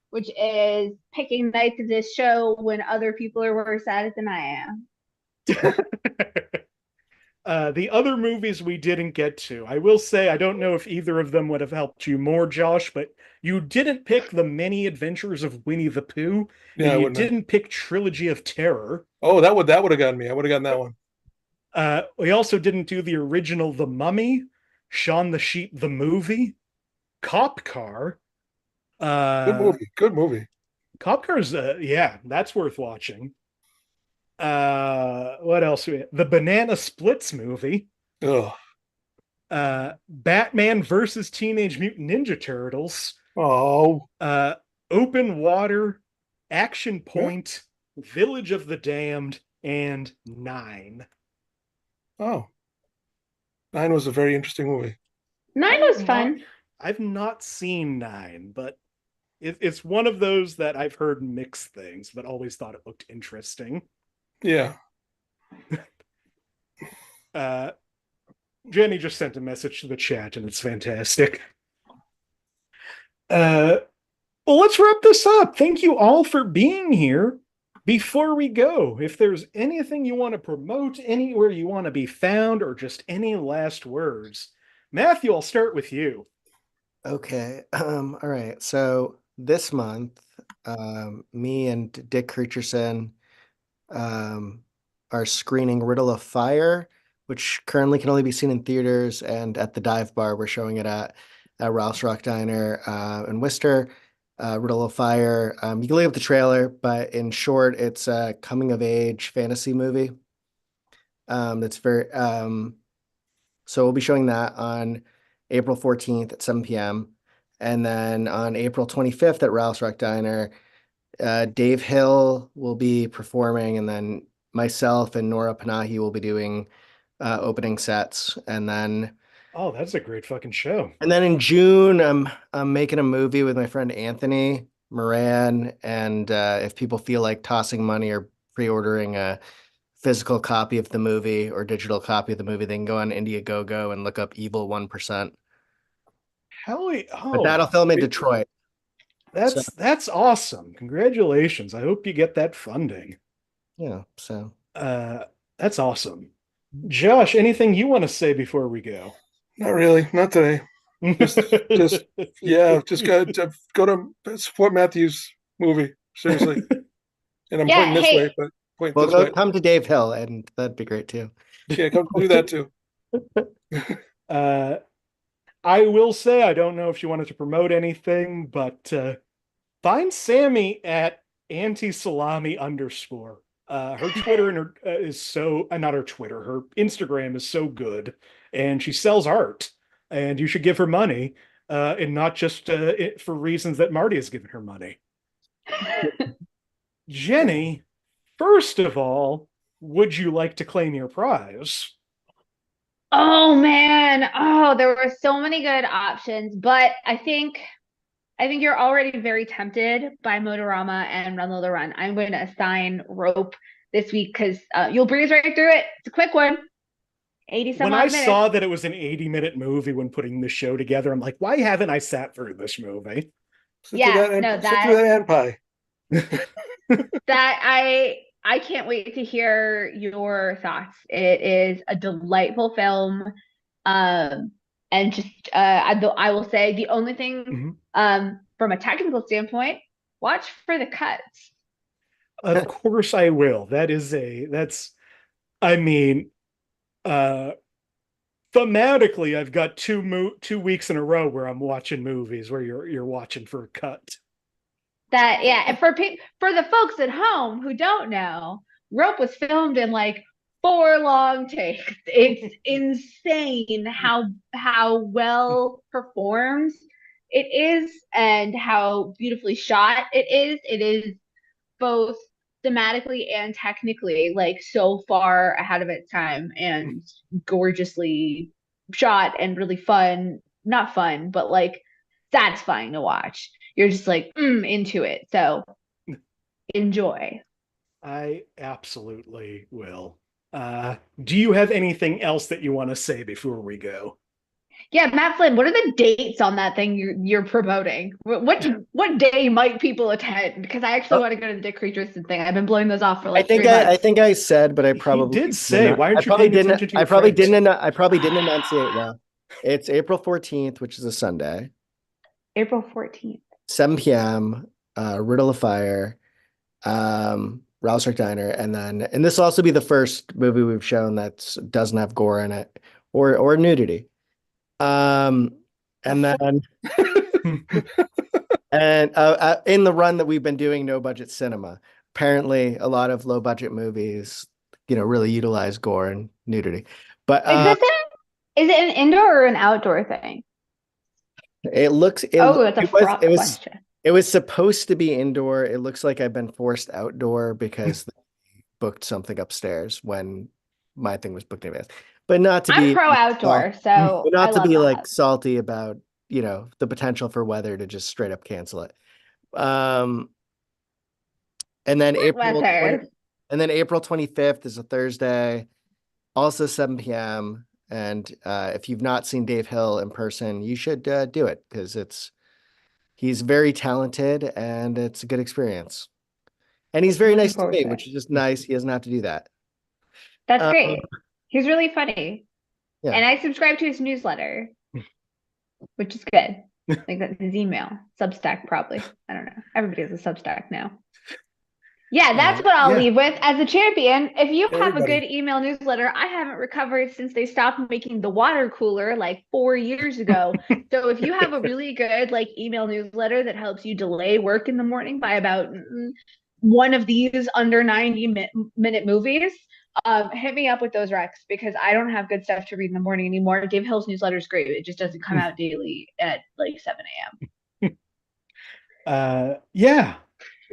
which is picking nights of this show when other people are worse at it than I am. The other movies we didn't get to, I will say, I don't know if either of them would have helped you more, Josh, but you didn't pick The Many Adventures of Winnie the Pooh, and you didn't pick Trilogy of Terror. Oh, that would have gotten me. I would have gotten that one. We also didn't do the original The Mummy, Shaun the Sheep the movie, Cop Car. Good movie. Cop Car's, that's worth watching. What else? The Banana Splits movie. Ugh. Batman versus Teenage Mutant Ninja Turtles. Oh. Open Water, Action Point, Village of the Damned, and 9. Oh. 9 was a very interesting movie. 9 was fun. I've not seen 9, but it's one of those that I've heard mixed things, but always thought it looked interesting. Yeah. Jenny just sent a message to the chat, and it's fantastic. Well, let's wrap this up. Thank you all for being here. Before we go, if there's anything you want to promote, anywhere you want to be found, or just any last words, Matthew, I'll start with you. Okay. All right. So this month, me and Dick Creaturson are screening Riddle of Fire, which currently can only be seen in theaters, and at the Dive Bar we're showing it at Ralph's Rock Diner in Worcester. Riddle of Fire. You can look up the trailer, but in short, it's a coming of age fantasy movie. That's very so we'll be showing that on April 14th at 7 p.m. And then on April 25th at Ralph's Rock Diner, Dave Hill will be performing, and then myself and Nora Panahi will be doing opening sets, and then Oh, that's a great fucking show. in June, I'm making a movie with my friend Anthony Moran, and if people feel like tossing money or pre-ordering a physical copy of the movie or digital copy of the movie, they can go on Indiegogo and look up Evil 1%. Hell yeah. But that'll Oh, film in Detroit. So that's awesome. Congratulations. I hope you get that funding. yeah, so That's awesome. Josh, anything you want to say before we go? Not really, not today. Just yeah, just go to support Matthew's movie. Seriously. And I'm Yeah, pointing this hey. way, but point well, this way. come to Dave Hill, and that'd be great too. Yeah, come do that too. I will say, I don't know if she wanted to promote anything, but find Sami at anti-salami _. Her Twitter and her is so not her Twitter, her Instagram is so good, and she sells art, and you should give her money, and not just for reasons that Marty has given her money. Jenny, first of all, would you like to claim your prize? Oh man. Oh, there were so many good options, but I think you're already very tempted by Motorama and Run Lola Run. I'm going to assign Rope this week because you'll breeze right through it. It's a quick one. 80 some When odd I minutes. saw that it was an 80-minute movie when putting the show together, I'm like, why haven't I sat through this movie? Sit through that ant pie. That I can't wait to hear your thoughts. It is a delightful film. And just I will say the only thing from a technical standpoint, watch for the cuts. Of course I will. I mean, thematically, I've got 2 weeks in a row where I'm watching movies where you're watching for a cut. That yeah, and for the folks at home who don't know, Rope was filmed in like 4 long takes. It's insane how well performed it is and how beautifully shot it is. It is both thematically and technically like so far ahead of its time and gorgeously shot and really fun. Not fun, but like satisfying to watch. You're just like into it. So enjoy. I absolutely will. Do you have anything else that you want to say before we go? Yeah, Matt Flynn, what are the dates on that thing you're promoting? What day might people attend? Because I actually want to go to the Dick Richardson thing. I've been blowing those off for like 3 months. I think I said, but I probably did say. Why aren't you paying attention to your friends? I probably didn't enunciate well. It's April 14th, which is a Sunday. April 14th. 7 p.m. Riddle of Fire, Rattlesnake Diner, and this will also be the first movie we've shown that doesn't have gore in it or nudity. And then and in the run that we've been doing no budget cinema, apparently a lot of low budget movies, really utilize gore and nudity. But is it an indoor or an outdoor thing? It looks. It's a fraught question. It was supposed to be indoor. It looks like I've been forced outdoor because they booked something upstairs when my thing was booked in advance. But not to be pro outdoor, so not to be like salty about the potential for weather to just straight up cancel it. And then April 25th is a Thursday, also 7 p.m. And if you've not seen Dave Hill in person, you should do it because he's very talented and it's a good experience. And he's very nice to me, which is just nice. He doesn't have to do that. That's great. He's really funny. Yeah. And I subscribe to his newsletter, which is good. Like that's his email. Substack, probably. I don't know. Everybody has a Substack now. Yeah, that's what I'll leave with. As a champion, if you have a good email newsletter, I haven't recovered since they stopped making the water cooler like 4 years ago. So if you have a really good email newsletter that helps you delay work in the morning by about one of these under 90-minute movies, hit me up with those recs because I don't have good stuff to read in the morning anymore. Dave Hill's newsletter is great. It just doesn't come out daily at 7 a.m. Yeah.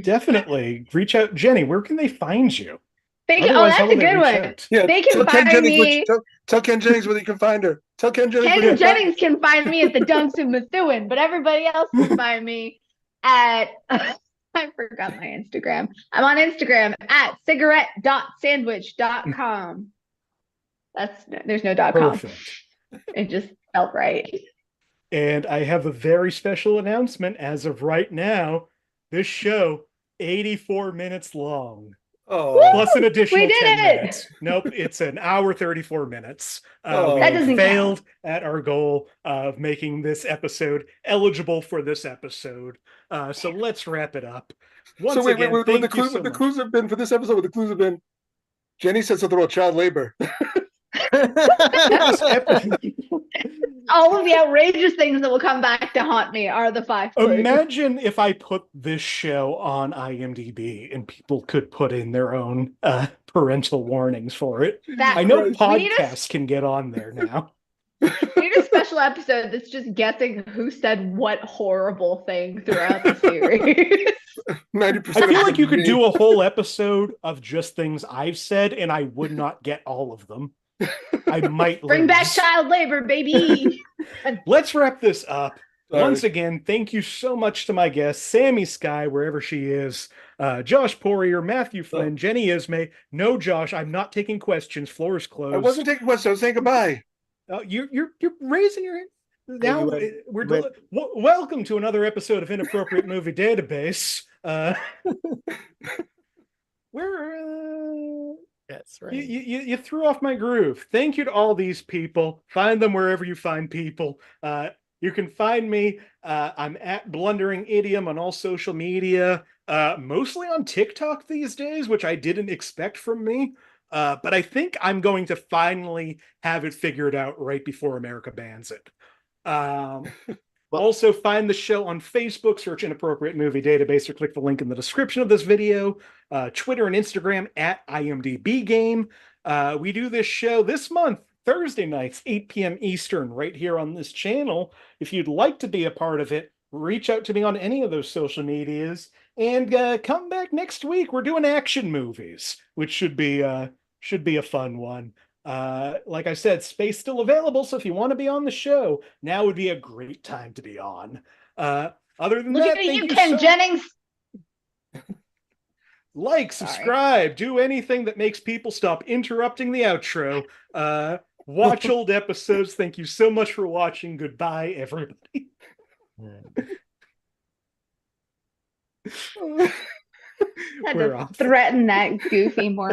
Definitely reach out. Jenny, where can they find you? That's a good one. Yeah, They can find me. Tell Ken Jennings where you can find her. Tell Ken Jennings. Ken Jennings can find me at the Dunks in Methuen, but everybody else can find me at. I forgot my Instagram. I'm on Instagram at cigarette.sandwich.com. There's no .com. Perfect. It just felt right. And I have a very special announcement as of right now. This show, 84 minutes long. Oh, plus an additional 10 it. minutes. Nope, it's an hour 34 minutes. We that doesn't failed count. at our goal of making this episode eligible for this episode. So let's wrap it up. Once again, thank you so much. The clues have been for this episode. The clues have been Jenny said something about child labor. All of the outrageous things that will come back to haunt me are the 5 clues. Imagine if I put this show on IMDb and people could put in their own parental warnings for it. I know podcasts can get on there now. We need a special episode that's just guessing who said what horrible thing throughout the series. 90%. I feel like you could do a whole episode of just things I've said and I would not get all of them. I might bring back child labor, baby. Let's wrap this up. Once again, thank you so much to my guests, Sami Skye, wherever she is, Josh Poirier, Matthew Flynn, Jenny Isme. No, Josh, I'm not taking questions. Floor is closed. I wasn't taking questions. I was saying goodbye. You're raising your hand. Now welcome to another episode of Inappropriate Movie Database. That's right. You threw off my groove. Thank you to all these people. Find them wherever you find people. You can find me. I'm at Blundering Idiom on all social media, mostly on TikTok these days, which I didn't expect from me. But I think I'm going to finally have it figured out right before America bans it. Also, find the show on Facebook, search Inappropriate Movie Database, or click the link in the description of this video. Twitter and Instagram at IMDb Game. We do this show this month, Thursday nights, 8 p.m. Eastern, right here on this channel. If you'd like to be a part of it, reach out to me on any of those social medias. And come back next week. We're doing action movies, which should be a fun one. Like I said, space still available, so if you want to be on the show, now would be a great time to be on. Other than that, thank you, Ken Jennings. Like, subscribe, do anything that makes people stop interrupting the outro. Watch old episodes. Thank you so much for watching. Goodbye, everybody. Had to threaten that goofy more.